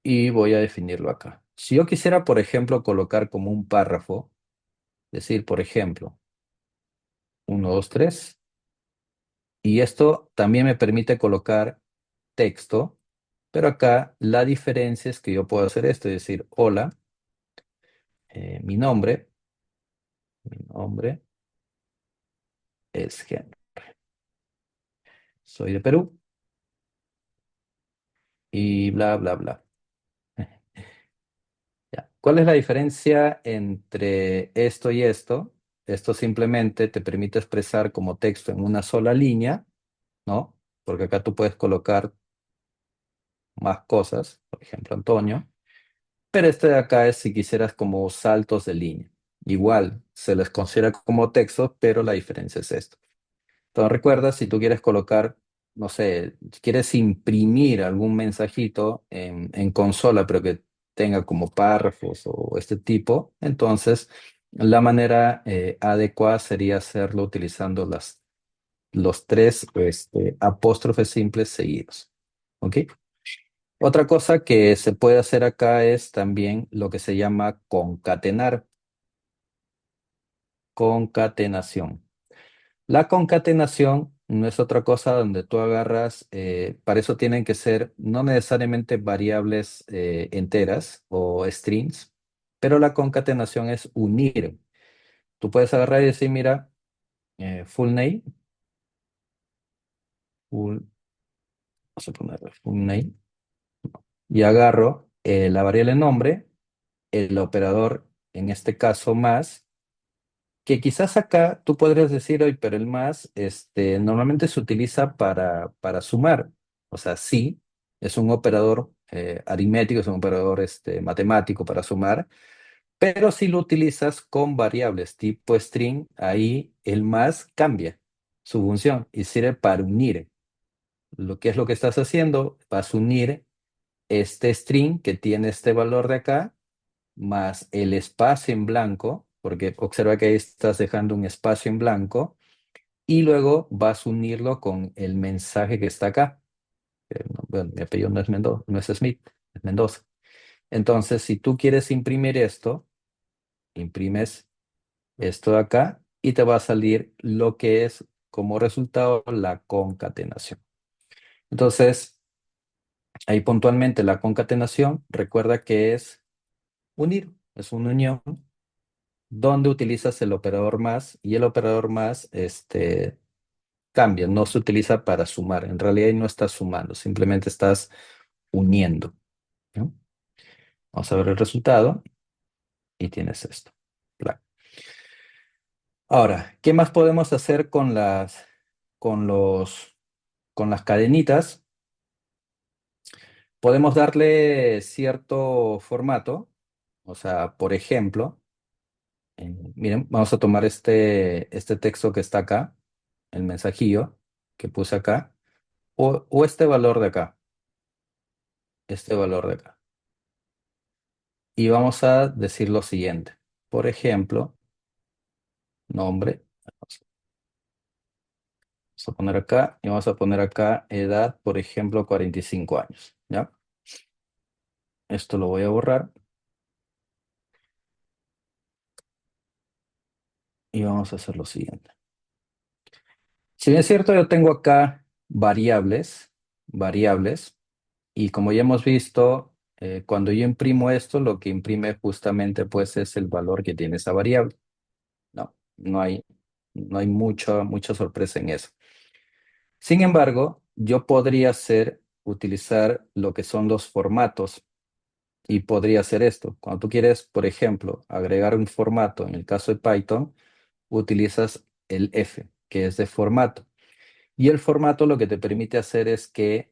y voy a definirlo acá. Si yo quisiera, por ejemplo, colocar como un párrafo, decir, por ejemplo, 1, 2, 3, y esto también me permite colocar texto, pero acá la diferencia es que yo puedo hacer esto, es decir, hola, mi nombre es Henry, soy de Perú y bla, bla, bla. Ya. ¿Cuál es la diferencia entre esto y esto? Esto simplemente te permite expresar como texto en una sola línea, ¿no? Porque acá tú puedes colocar más cosas, por ejemplo, Antonio, pero este de acá es si quisieras como saltos de línea. Igual, se les considera como texto, pero la diferencia es esto. Entonces recuerda, si tú quieres colocar, no sé, si quieres imprimir algún mensajito en consola, pero que tenga como párrafos o este tipo, entonces la manera adecuada sería hacerlo utilizando los tres apóstrofes simples seguidos. ¿Ok? Otra cosa que se puede hacer acá es también lo que se llama concatenar, concatenación. La concatenación no es otra cosa donde tú agarras, para eso tienen que ser no necesariamente variables enteras o strings, pero la concatenación es unir. Tú puedes agarrar y decir, mira, full name, full, vamos a ponerle full name, y agarro la variable nombre, el operador, en este caso más, que quizás acá tú podrías decir hoy, pero el más normalmente se utiliza para sumar. O sea, sí, es un operador aritmético, es un operador matemático para sumar, pero si lo utilizas con variables tipo string, ahí el más cambia su función y sirve para unir. Lo que es lo que estás haciendo, vas a unir este string que tiene este valor de acá más el espacio en blanco, porque observa que ahí estás dejando un espacio en blanco, y luego vas a unirlo con el mensaje que está acá. Bueno, mi apellido no es Mendoza, no es Smith, es Mendoza. Entonces, si tú quieres imprimir esto, imprimes esto de acá y te va a salir lo que es como resultado la concatenación. Entonces, ahí puntualmente la concatenación, recuerda que es unir, es una unión donde utilizas el operador más y el operador más cambia, no se utiliza para sumar. En realidad ahí no estás sumando, simplemente estás uniendo, ¿no? Vamos a ver el resultado y tienes esto. Claro. Ahora, ¿qué más podemos hacer con con las cadenitas? Podemos darle cierto formato, o sea, por ejemplo, miren, vamos a tomar este texto que está acá, el mensajillo que puse acá, o este valor de acá, este valor de acá. Y vamos a decir lo siguiente. Por ejemplo, nombre. Vamos a poner acá y vamos a poner acá edad, por ejemplo, 45 años, ¿ya? Esto lo voy a borrar. Y vamos a hacer lo siguiente. Si bien es cierto, yo tengo acá variables, y como ya hemos visto, cuando yo imprimo esto, lo que imprime justamente pues es el valor que tiene esa variable. No hay mucha sorpresa en eso. Sin embargo, yo podría utilizar lo que son los formatos y podría hacer esto. Cuando tú quieres, por ejemplo, agregar un formato, en el caso de Python, utilizas el F, que es de formato. Y el formato lo que te permite hacer es que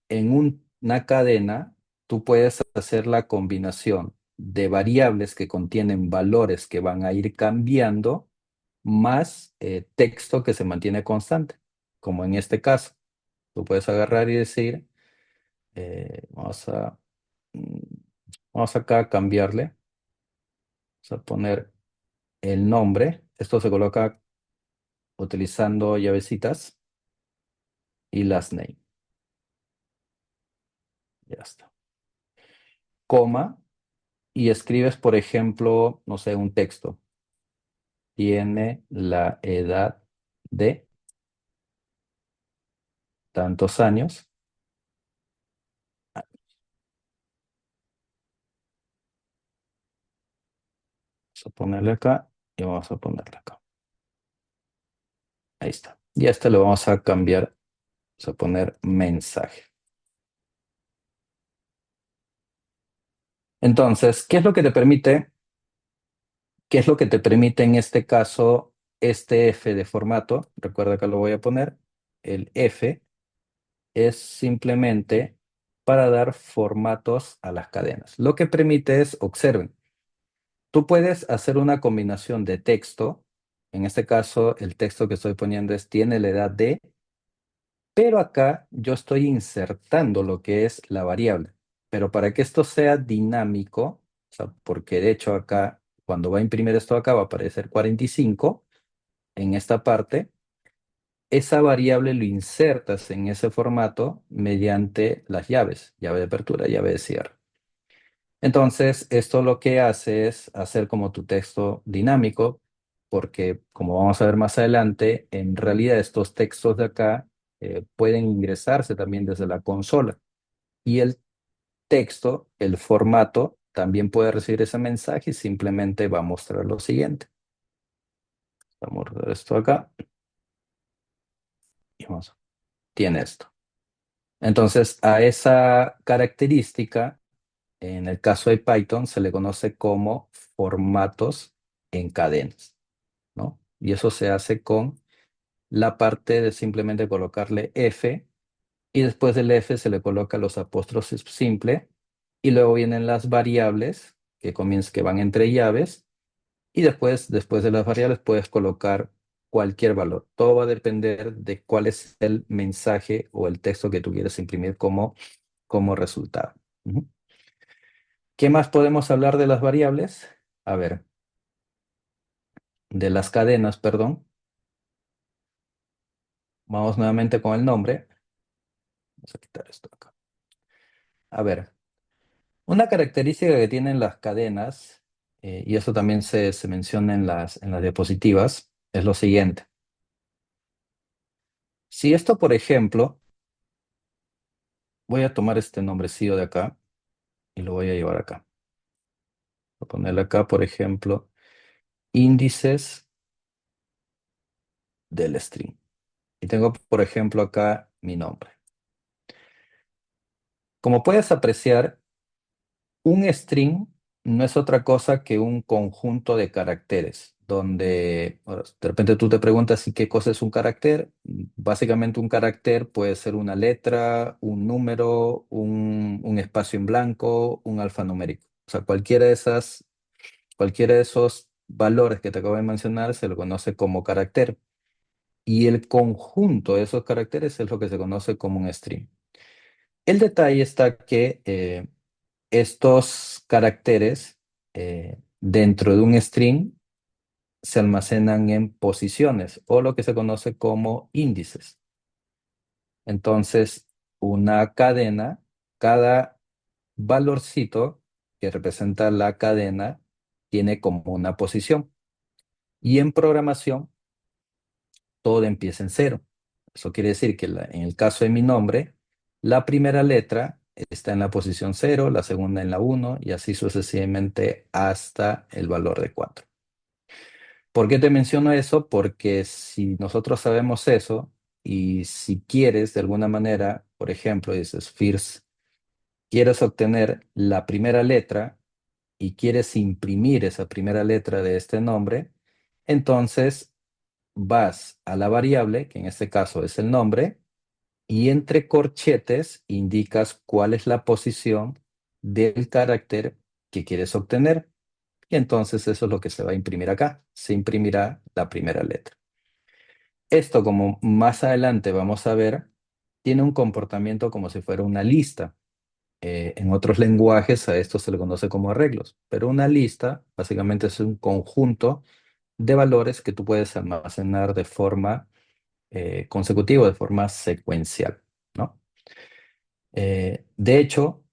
en una cadena tú puedes hacer la combinación de variables que contienen valores que van a ir cambiando más texto que se mantiene constante, como en este caso. Tú puedes agarrar y decir, vamos a, mm, vamos acá a cambiarle, vamos a poner el nombre. Esto se coloca utilizando llavecitas y last name. Ya está. Coma, y escribes, por ejemplo, no sé, un texto. Tiene la edad de tantos años. Vamos a ponerle acá y vamos a ponerle acá. Ahí está. Y a este lo vamos a cambiar. Vamos a poner mensaje. Entonces, ¿qué es lo que te permite? ¿Qué es lo que te permite en este caso este F de formato? Recuerda que lo voy a poner. El F es simplemente para dar formatos a las cadenas. Lo que permite es, observen, tú puedes hacer una combinación de texto. En este caso, el texto que estoy poniendo tiene la edad de, pero acá yo estoy insertando lo que es la variable. Pero para que esto sea dinámico, o sea, porque de hecho acá, cuando va a imprimir esto acá, va a aparecer 45 en esta parte. Esa variable lo insertas en ese formato mediante las llaves, llave de apertura, llave de cierre. Entonces, esto lo que hace es hacer como tu texto dinámico, porque como vamos a ver más adelante, en realidad estos textos de acá pueden ingresarse también desde la consola. Y el texto, el formato, también puede recibir ese mensaje y simplemente va a mostrar lo siguiente. Vamos a ver esto acá. Y tiene esto. Entonces, a esa característica, en el caso de Python, se le conoce como formatos en cadenas, ¿no? Y eso se hace con la parte de simplemente colocarle F, y después del F se le coloca los apóstrofes simple, y luego vienen las variables que van entre llaves, y después de las variables puedes colocar cualquier valor. Todo va a depender de cuál es el mensaje o el texto que tú quieres imprimir como resultado. Ujú. ¿Qué más podemos hablar de las variables? A ver, de las cadenas, perdón. Vamos nuevamente con el nombre. Vamos a quitar esto acá. A ver, una característica que tienen las cadenas, y eso también se menciona en las diapositivas, es lo siguiente. Si esto, por ejemplo, voy a tomar este nombrecillo de acá y lo voy a llevar acá. Voy a ponerle acá, por ejemplo, índices del string. Y tengo, por ejemplo, acá mi nombre. Como puedes apreciar, un string no es otra cosa que un conjunto de caracteres, donde bueno, de repente tú te preguntas, ¿y qué cosa es un carácter? Básicamente un carácter puede ser una letra, un número, un espacio en blanco, un alfanumérico. O sea, cualquiera de esos valores que te acabo de mencionar se lo conoce como carácter. Y el conjunto de esos caracteres es lo que se conoce como un string. El detalle está que estos caracteres dentro de un string se almacenan en posiciones o lo que se conoce como índices. Entonces, una cadena, cada valorcito que representa la cadena tiene como una posición. Y en programación, todo empieza en cero. Eso quiere decir que en el caso de mi nombre, la primera letra está en la posición 0, la segunda en la 1 y así sucesivamente hasta el valor de 4. ¿Por qué te menciono eso? Porque si nosotros sabemos eso y si quieres de alguna manera, por ejemplo, dices first, quieres obtener la primera letra y quieres imprimir esa primera letra de este nombre, entonces vas a la variable, que en este caso es el nombre, y entre corchetes indicas cuál es la posición del carácter que quieres obtener. Y entonces eso es lo que se va a imprimir acá. Se imprimirá la primera letra. Esto, como más adelante vamos a ver, tiene un comportamiento como si fuera una lista. En otros lenguajes a esto se le conoce como arreglos, pero una lista básicamente es un conjunto de valores que tú puedes almacenar de forma consecutiva, de forma secuencial, ¿no? De hecho,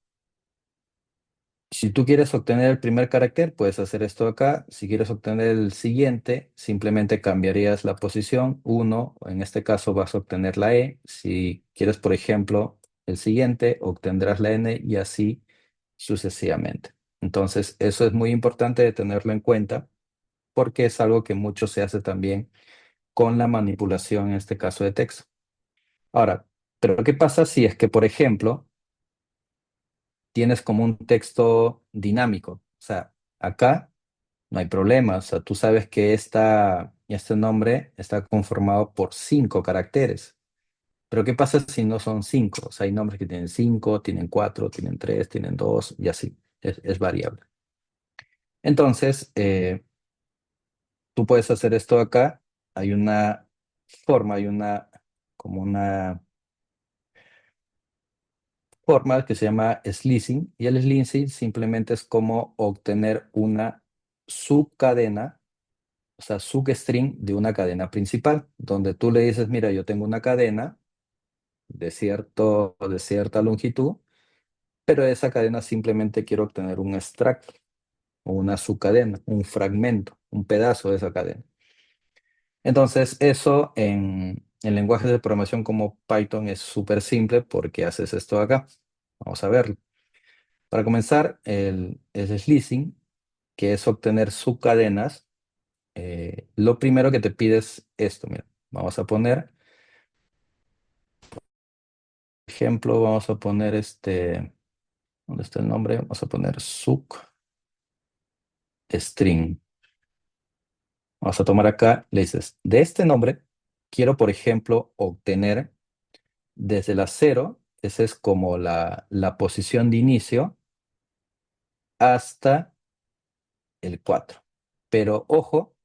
si tú quieres obtener el primer carácter, puedes hacer esto acá. Si quieres obtener el siguiente, simplemente cambiarías la posición 1. En este caso vas a obtener la E. Si quieres, por ejemplo, el siguiente, obtendrás la N y así sucesivamente. Entonces, eso es muy importante de tenerlo en cuenta porque es algo que mucho se hace también con la manipulación, en este caso de texto. Ahora, pero ¿qué pasa si es que, por ejemplo, tienes como un texto dinámico? O sea, acá no hay problema. O sea, tú sabes que este nombre está conformado por 5 caracteres. Pero ¿qué pasa si no son 5? O sea, hay nombres que tienen 5, tienen 4, tienen 3, tienen 2 y así. Es variable. Entonces, tú puedes hacer esto acá. Hay una forma, como una forma que se llama slicing, y el slicing simplemente es como obtener una subcadena, o sea, substring de una cadena principal, donde tú le dices, mira, yo tengo una cadena de cierta longitud, pero de esa cadena simplemente quiero obtener un extracto o una subcadena, un fragmento, un pedazo de esa cadena. Entonces, eso en lenguajes de programación como Python es súper simple porque haces esto acá. Vamos a verlo. Para comenzar, el slicing, que es obtener subcadenas, lo primero que te pide es esto. Mira, vamos a poner, ejemplo, vamos a poner ¿dónde está el nombre? Vamos a poner substring. Vamos a tomar acá, le dices, de este nombre, quiero, por ejemplo, obtener desde la 0, esa es como la posición de inicio, hasta el 4. Pero ojo,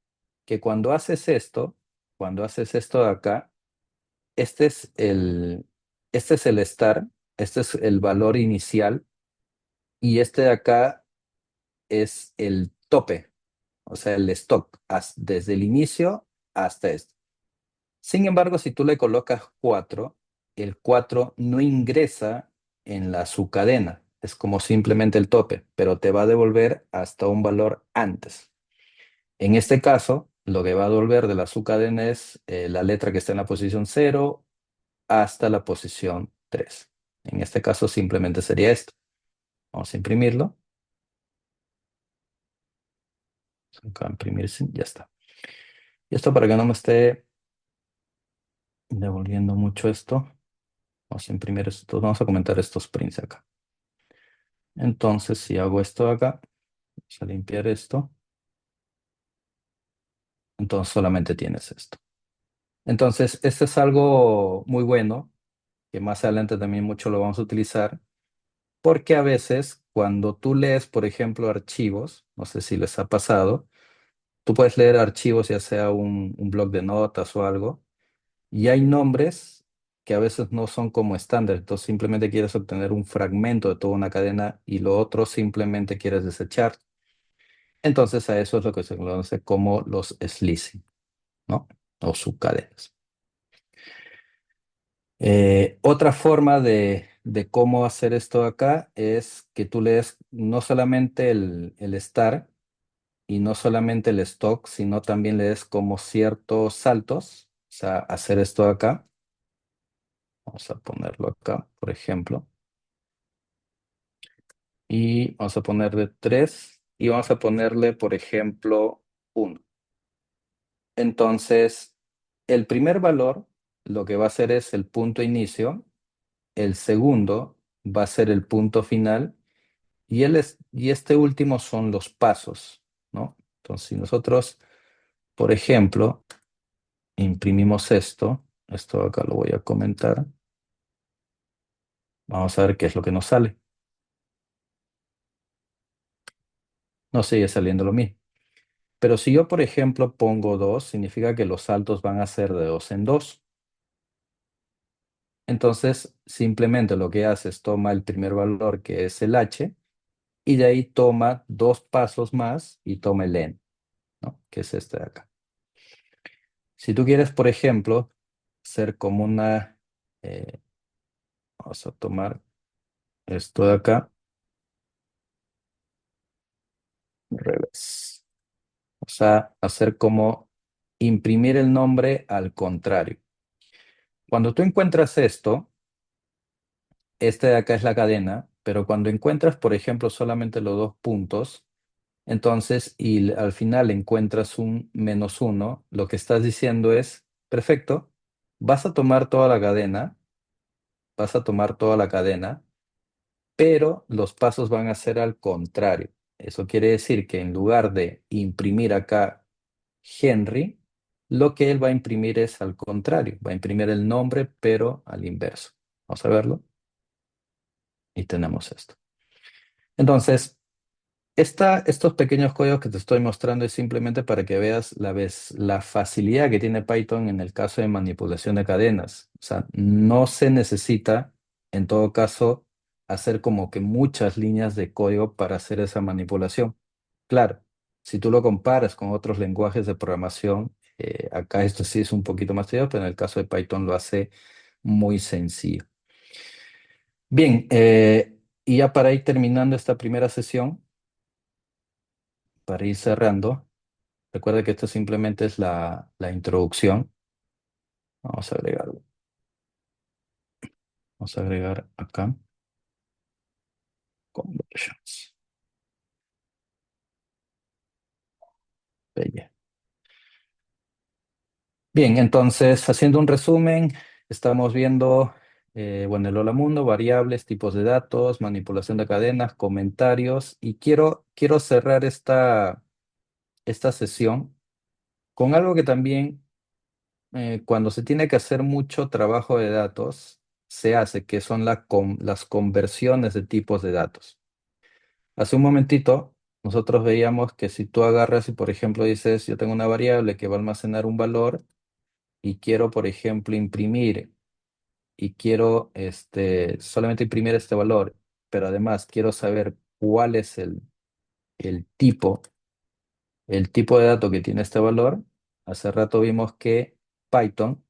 que cuando haces esto de acá, este es este es el start, este es el valor inicial, y este de acá es el tope, o sea, el stock, desde el inicio hasta esto. Sin embargo, si tú le colocas 4, el 4 no ingresa en la subcadena. Es como simplemente el tope, pero te va a devolver hasta un valor antes. En este caso, lo que va a devolver de la subcadena es la letra que está en la posición 0 hasta la posición 3. En este caso, simplemente sería esto. Vamos a imprimirlo. Acá imprimir, sí, ya está. Y esto para que no me esté devolviendo mucho esto. Vamos a imprimir esto. Vamos a comentar estos prints acá. Entonces, si hago esto acá, vamos a limpiar esto. Entonces solamente tienes esto. Entonces, esto es algo muy bueno, que más adelante también mucho lo vamos a utilizar, porque a veces cuando tú lees, por ejemplo, archivos, no sé si les ha pasado, tú puedes leer archivos, ya sea un blog de notas o algo, y hay nombres que a veces no son como estándar, entonces simplemente quieres obtener un fragmento de toda una cadena y lo otro simplemente quieres desechar. Entonces a eso es lo que se conoce como los slicing, ¿no? O subcadenas. Otra forma de cómo hacer esto acá es que tú lees no solamente el star y no solamente el stock, sino también le des como ciertos saltos. O sea, hacer esto acá. Vamos a ponerlo acá, por ejemplo. Y vamos a ponerle 3 y vamos a ponerle, por ejemplo, 1. Entonces, el primer valor lo que va a hacer es el punto inicio, el segundo va a ser el punto final y este último son los pasos, ¿no? Entonces, si nosotros, por ejemplo, imprimimos esto acá lo voy a comentar, vamos a ver qué es lo que nos sale. No sigue saliendo lo mismo. Pero si yo, por ejemplo, pongo 2, significa que los saltos van a ser de 2 en 2. Entonces, simplemente lo que hace es toma el primer valor, que es el h, y de ahí toma 2 pasos más y toma el n, ¿no? Que es este de acá. Si tú quieres, por ejemplo, hacer como vamos a tomar esto de acá, revés. O sea, hacer como imprimir el nombre al contrario. Cuando tú encuentras esto, este de acá es la cadena, pero cuando encuentras, por ejemplo, solamente los 2 puntos, entonces, y al final encuentras un -1, lo que estás diciendo es, perfecto, vas a tomar toda la cadena, vas a tomar toda la cadena, pero los pasos van a ser al contrario. Eso quiere decir que en lugar de imprimir acá Henry, lo que él va a imprimir es al contrario, va a imprimir el nombre, pero al inverso. Vamos a verlo. Y tenemos esto. Entonces, estos pequeños códigos que te estoy mostrando es simplemente para que veas la facilidad que tiene Python en el caso de manipulación de cadenas. O sea, no se necesita, en todo caso, hacer como que muchas líneas de código para hacer esa manipulación. Claro, si tú lo comparas con otros lenguajes de programación, acá esto sí es un poquito más tedioso, pero en el caso de Python lo hace muy sencillo. Bien, y ya para ir terminando esta primera sesión, para ir cerrando, recuerda que esto simplemente es la introducción. Vamos a agregarlo. Vamos a agregar acá. Conversions. Bella. Bien, entonces, haciendo un resumen, estamos viendo, bueno, el Hola Mundo, variables, tipos de datos, manipulación de cadenas, comentarios, y quiero cerrar esta sesión con algo que también cuando se tiene que hacer mucho trabajo de datos, se hace, que son las conversiones de tipos de datos. Hace un momentito, nosotros veíamos que si tú agarras y, por ejemplo, dices, yo tengo una variable que va a almacenar un valor y quiero, por ejemplo, imprimir y quiero solamente imprimir este valor, pero además quiero saber cuál es el tipo, el tipo de dato que tiene este valor. Hace rato vimos que Python,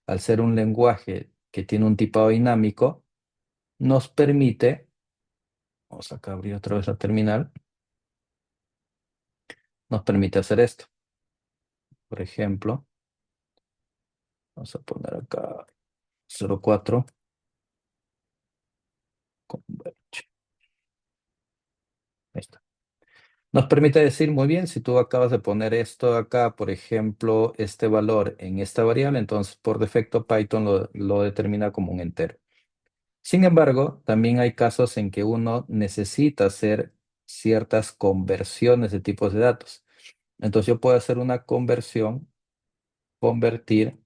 al ser un lenguaje que tiene un tipado dinámico, nos permite, vamos acá a abrir otra vez la terminal, nos permite hacer esto. Por ejemplo, vamos a poner acá 04, converge. Ahí está. Nos permite decir, muy bien, si tú acabas de poner esto acá, por ejemplo, este valor en esta variable, entonces por defecto Python lo determina como un entero. Sin embargo, también hay casos en que uno necesita hacer ciertas conversiones de tipos de datos. Entonces yo puedo hacer una conversión, convertir,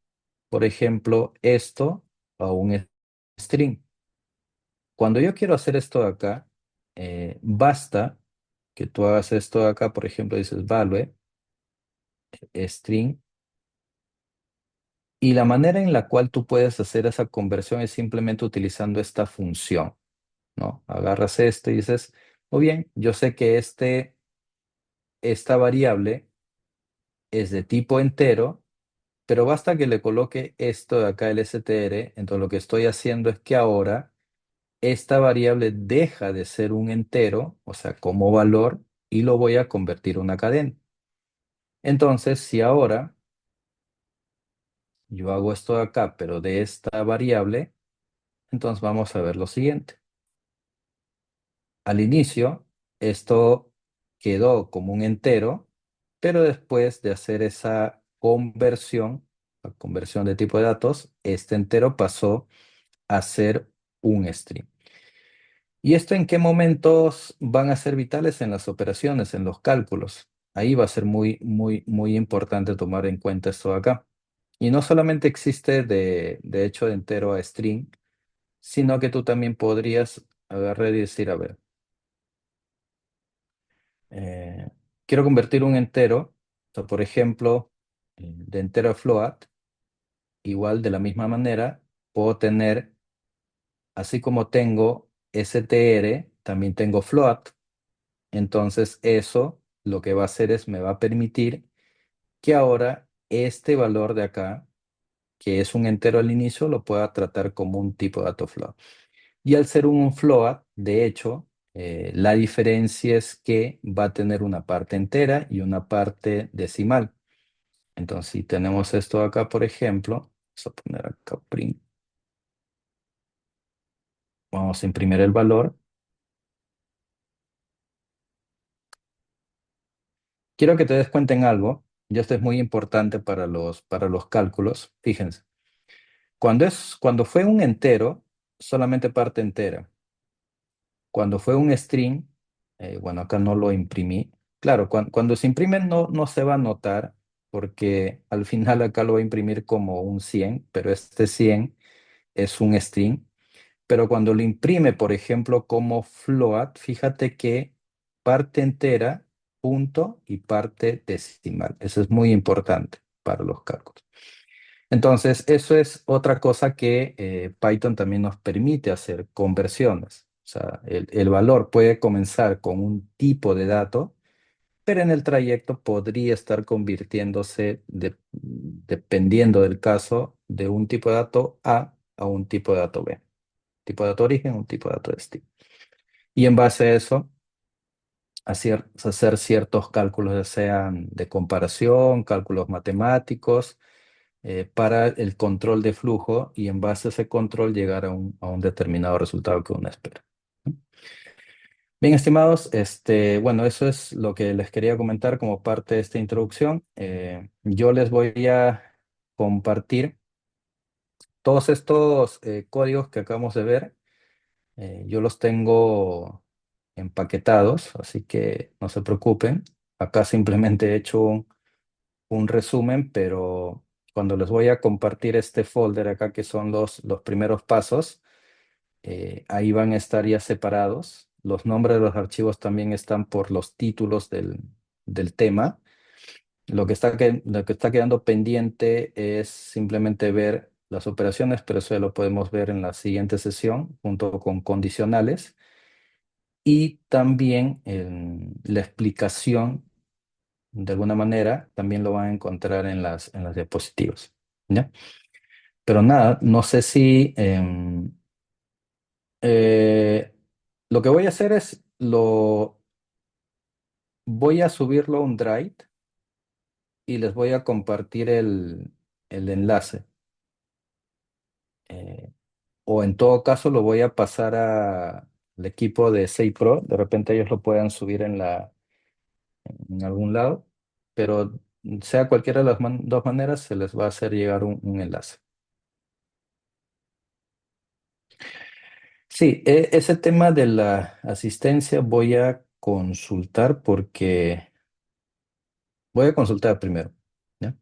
por ejemplo, esto a un string. Cuando yo quiero hacer esto de acá, basta que tú hagas esto de acá, por ejemplo, dices value, string, y la manera en la cual tú puedes hacer esa conversión es simplemente utilizando esta función, ¿no? Agarras esto y dices, muy bien, yo sé que esta variable es de tipo entero, pero basta que le coloque esto de acá, el str, entonces lo que estoy haciendo es que ahora esta variable deja de ser un entero, o sea, como valor, y lo voy a convertir a una cadena. Entonces, si ahora yo hago esto de acá, pero de esta variable, entonces vamos a ver lo siguiente. Al inicio, esto quedó como un entero, pero después de hacer esa conversión, la conversión de tipo de datos, este entero pasó a ser un string. ¿Y esto en qué momentos van a ser vitales en las operaciones, en los cálculos? Ahí va a ser muy, muy, muy importante tomar en cuenta esto de acá. Y no solamente existe de hecho de entero a string, sino que tú también podrías agarrar y decir, a ver, eh, quiero convertir un entero, o sea, por ejemplo, de entero a float, igual de la misma manera, puedo tener, así como tengo str, también tengo float. Entonces eso lo que va a hacer es me va a permitir que ahora este valor de acá, que es un entero al inicio, lo pueda tratar como un tipo de dato float. Y al ser un float, de hecho, la diferencia es que va a tener una parte entera y una parte decimal. Entonces, si tenemos esto acá, por ejemplo, vamos a poner acá print. Vamos a imprimir el valor. Quiero que te des cuenta en algo, y esto es muy importante para los cálculos. Fíjense. Cuando fue un entero, solamente parte entera. Cuando fue un string, bueno, acá no lo imprimí. Claro, cuando se imprime no se va a notar porque al final acá lo va a imprimir como un 100, pero este 100 es un string. Pero cuando lo imprime, por ejemplo, como float, fíjate que parte entera, punto y parte decimal. Eso es muy importante para los cálculos. Entonces, eso es otra cosa que Python también nos permite hacer, conversiones. O sea, el valor puede comenzar con un tipo de dato, pero en el trayecto podría estar convirtiéndose, dependiendo del caso, de un tipo de dato a un tipo de dato B. Tipo de dato origen, un tipo de dato destino. Y en base a eso, hacer ciertos cálculos, ya sean de comparación, cálculos matemáticos para el control de flujo y en base a ese control llegar a un determinado resultado que uno espera. Bien, estimados, bueno, eso es lo que les quería comentar como parte de esta introducción. Yo les voy a compartir todos estos códigos que acabamos de ver. Yo los tengo empaquetados, así que no se preocupen. Acá simplemente he hecho un resumen, pero cuando les voy a compartir este folder acá, que son los primeros pasos, ahí van a estar ya separados. Los nombres de los archivos también están por los títulos del tema. Lo que está quedando pendiente es simplemente ver las operaciones, pero eso ya lo podemos ver en la siguiente sesión, junto con condicionales. Y también la explicación de alguna manera, también lo van a encontrar en las diapositivas. ¿Ya? Pero nada, no sé si eh, lo que voy a hacer es voy a subirlo a un Drive y les voy a compartir el enlace. Eh, o en todo caso lo voy a pasar al equipo de SEIPro. De repente ellos lo puedan subir en algún lado, pero sea cualquiera de las dos maneras, se les va a hacer llegar un enlace. Sí, ese tema de la asistencia voy a consultar porque voy a consultar primero, ¿ya?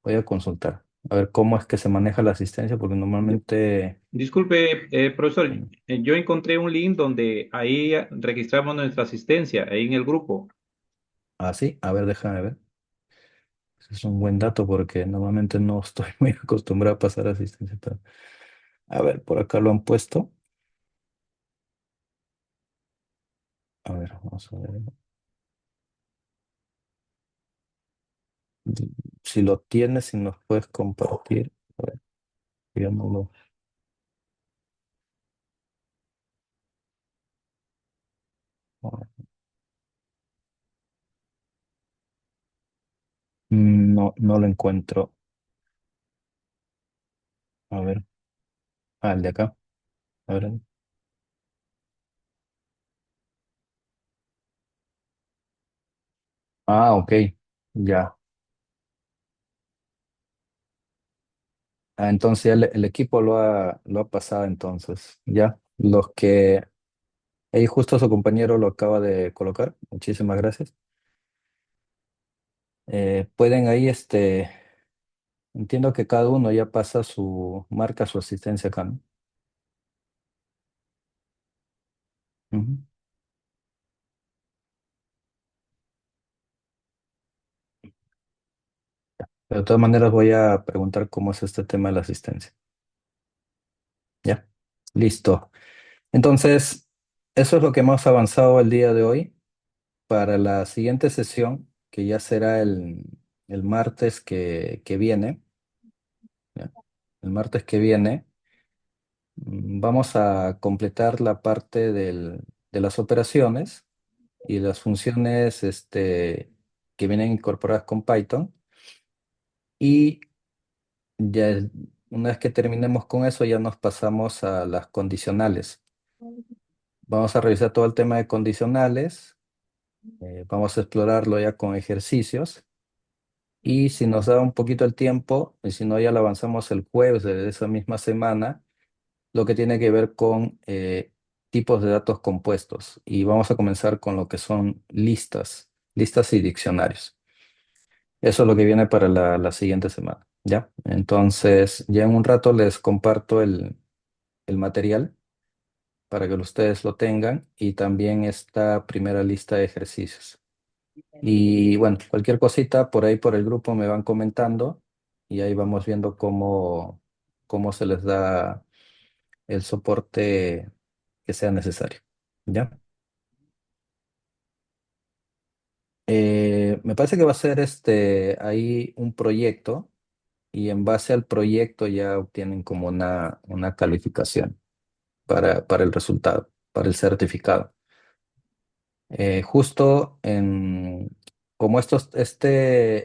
Voy a consultar. A ver cómo es que se maneja la asistencia, porque normalmente... Disculpe, profesor, Sí. yo encontré un link donde ahí registramos nuestra asistencia, ahí en el grupo. Ah, sí, a ver, déjame ver. Ese es un buen dato porque normalmente no estoy muy acostumbrado a pasar asistencia. A ver, por acá lo han puesto. A ver, vamos a ver. Si lo tienes, si nos puedes compartir. A ver, digámoslo. No, no lo encuentro. A ver. Ah, el de acá. A ver. Ah, ok. Ya. Ah, entonces ya el equipo lo ha pasado entonces. Ya. Los que ahí justo su compañero lo acaba de colocar. Muchísimas gracias. Pueden ahí, entiendo que cada uno ya pasa marca su asistencia acá, ¿no? Ujú. Pero de todas maneras voy a preguntar cómo es este tema de la asistencia. Ya. Listo. Entonces, eso es lo que hemos avanzado el día de hoy. Para la siguiente sesión, que ya será el martes que viene, ¿ya? El martes que viene, vamos a completar la parte de las operaciones y las funciones que vienen incorporadas con Python. Y ya una vez que terminemos con eso, ya nos pasamos a las condicionales. Vamos a revisar todo el tema de condicionales. Vamos a explorarlo ya con ejercicios. Y si nos da un poquito el tiempo, y si no, ya lo avanzamos el jueves de esa misma semana, lo que tiene que ver con tipos de datos compuestos. Y vamos a comenzar con lo que son listas y diccionarios. Eso es lo que viene para la siguiente semana, ¿ya? Entonces, ya en un rato les comparto el material para que ustedes lo tengan y también esta primera lista de ejercicios. Y bueno, cualquier cosita por ahí por el grupo me van comentando y ahí vamos viendo cómo se les da el soporte que sea necesario. ¿Ya? Me parece que va a ser ahí un proyecto y en base al proyecto ya obtienen como una calificación para el resultado, para el certificado. Justo como esta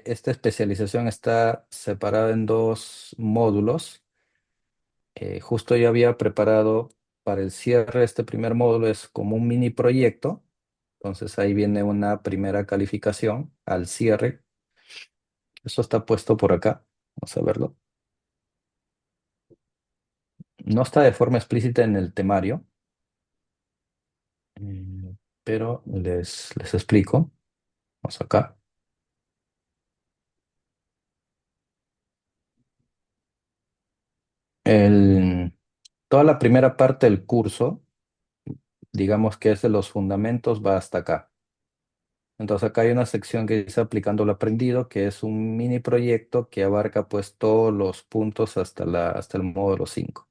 especialización está separada en dos módulos, justo yo había preparado para el cierre de este primer módulo, es como un mini proyecto, entonces ahí viene una primera calificación al cierre, eso está puesto por acá, vamos a verlo. No está de forma explícita en el temario, pero les explico, vamos acá. El, Toda la primera parte del curso, digamos que es de los fundamentos, va hasta acá. Entonces acá hay una sección que dice aplicando lo aprendido, que es un mini proyecto que abarca pues todos los puntos hasta el módulo 5.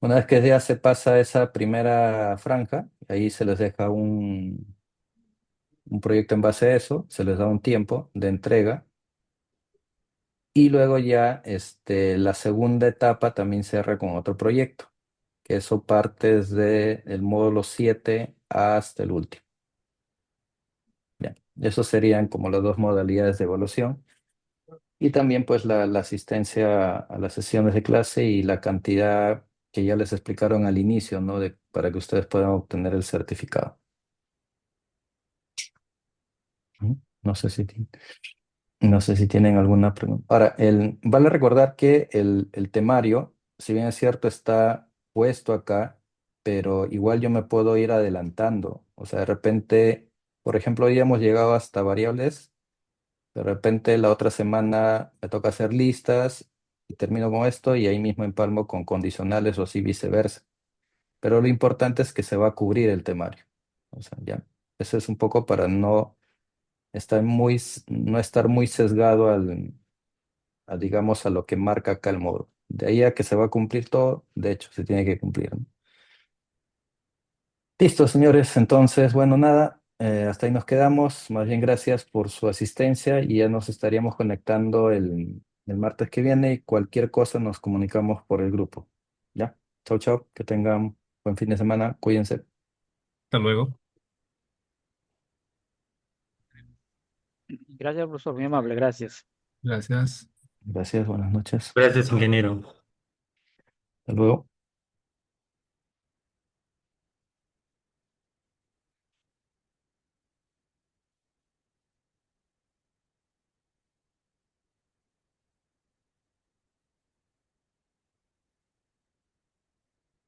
Una vez que ya se pasa esa primera franja, ahí se les deja un proyecto en base a eso, se les da un tiempo de entrega y luego ya la segunda etapa también cierra con otro proyecto, que eso parte desde el módulo 7 hasta el último. Ya, esos serían como las dos modalidades de evaluación. Y también pues la asistencia a las sesiones de clase y la cantidad que ya les explicaron al inicio, ¿no? Para que ustedes puedan obtener el certificado. Ujú. No sé si tienen alguna pregunta. Ahora, vale recordar que el temario, si bien es cierto, está puesto acá, pero igual yo me puedo ir adelantando. O sea, de repente, por ejemplo, hoy hemos llegado hasta variables. De repente la otra semana me toca hacer listas y termino con esto y ahí mismo empalmo con condicionales o así viceversa. Pero lo importante es que se va a cubrir el temario. O sea, ya. Eso es un poco para no estar muy sesgado digamos, a lo que marca acá el módulo. De ahí a que se va a cumplir todo, de hecho, se tiene que cumplir, ¿no? Listo, señores. Entonces, bueno, nada. Hasta ahí nos quedamos. Más bien gracias por su asistencia y ya nos estaríamos conectando el martes que viene y cualquier cosa nos comunicamos por el grupo. ¿Ya? Chau, chau. Que tengan buen fin de semana. Cuídense. Hasta luego. Gracias, profesor, muy amable, gracias. Gracias. Gracias. Buenas noches. Gracias, ingeniero. Hasta luego.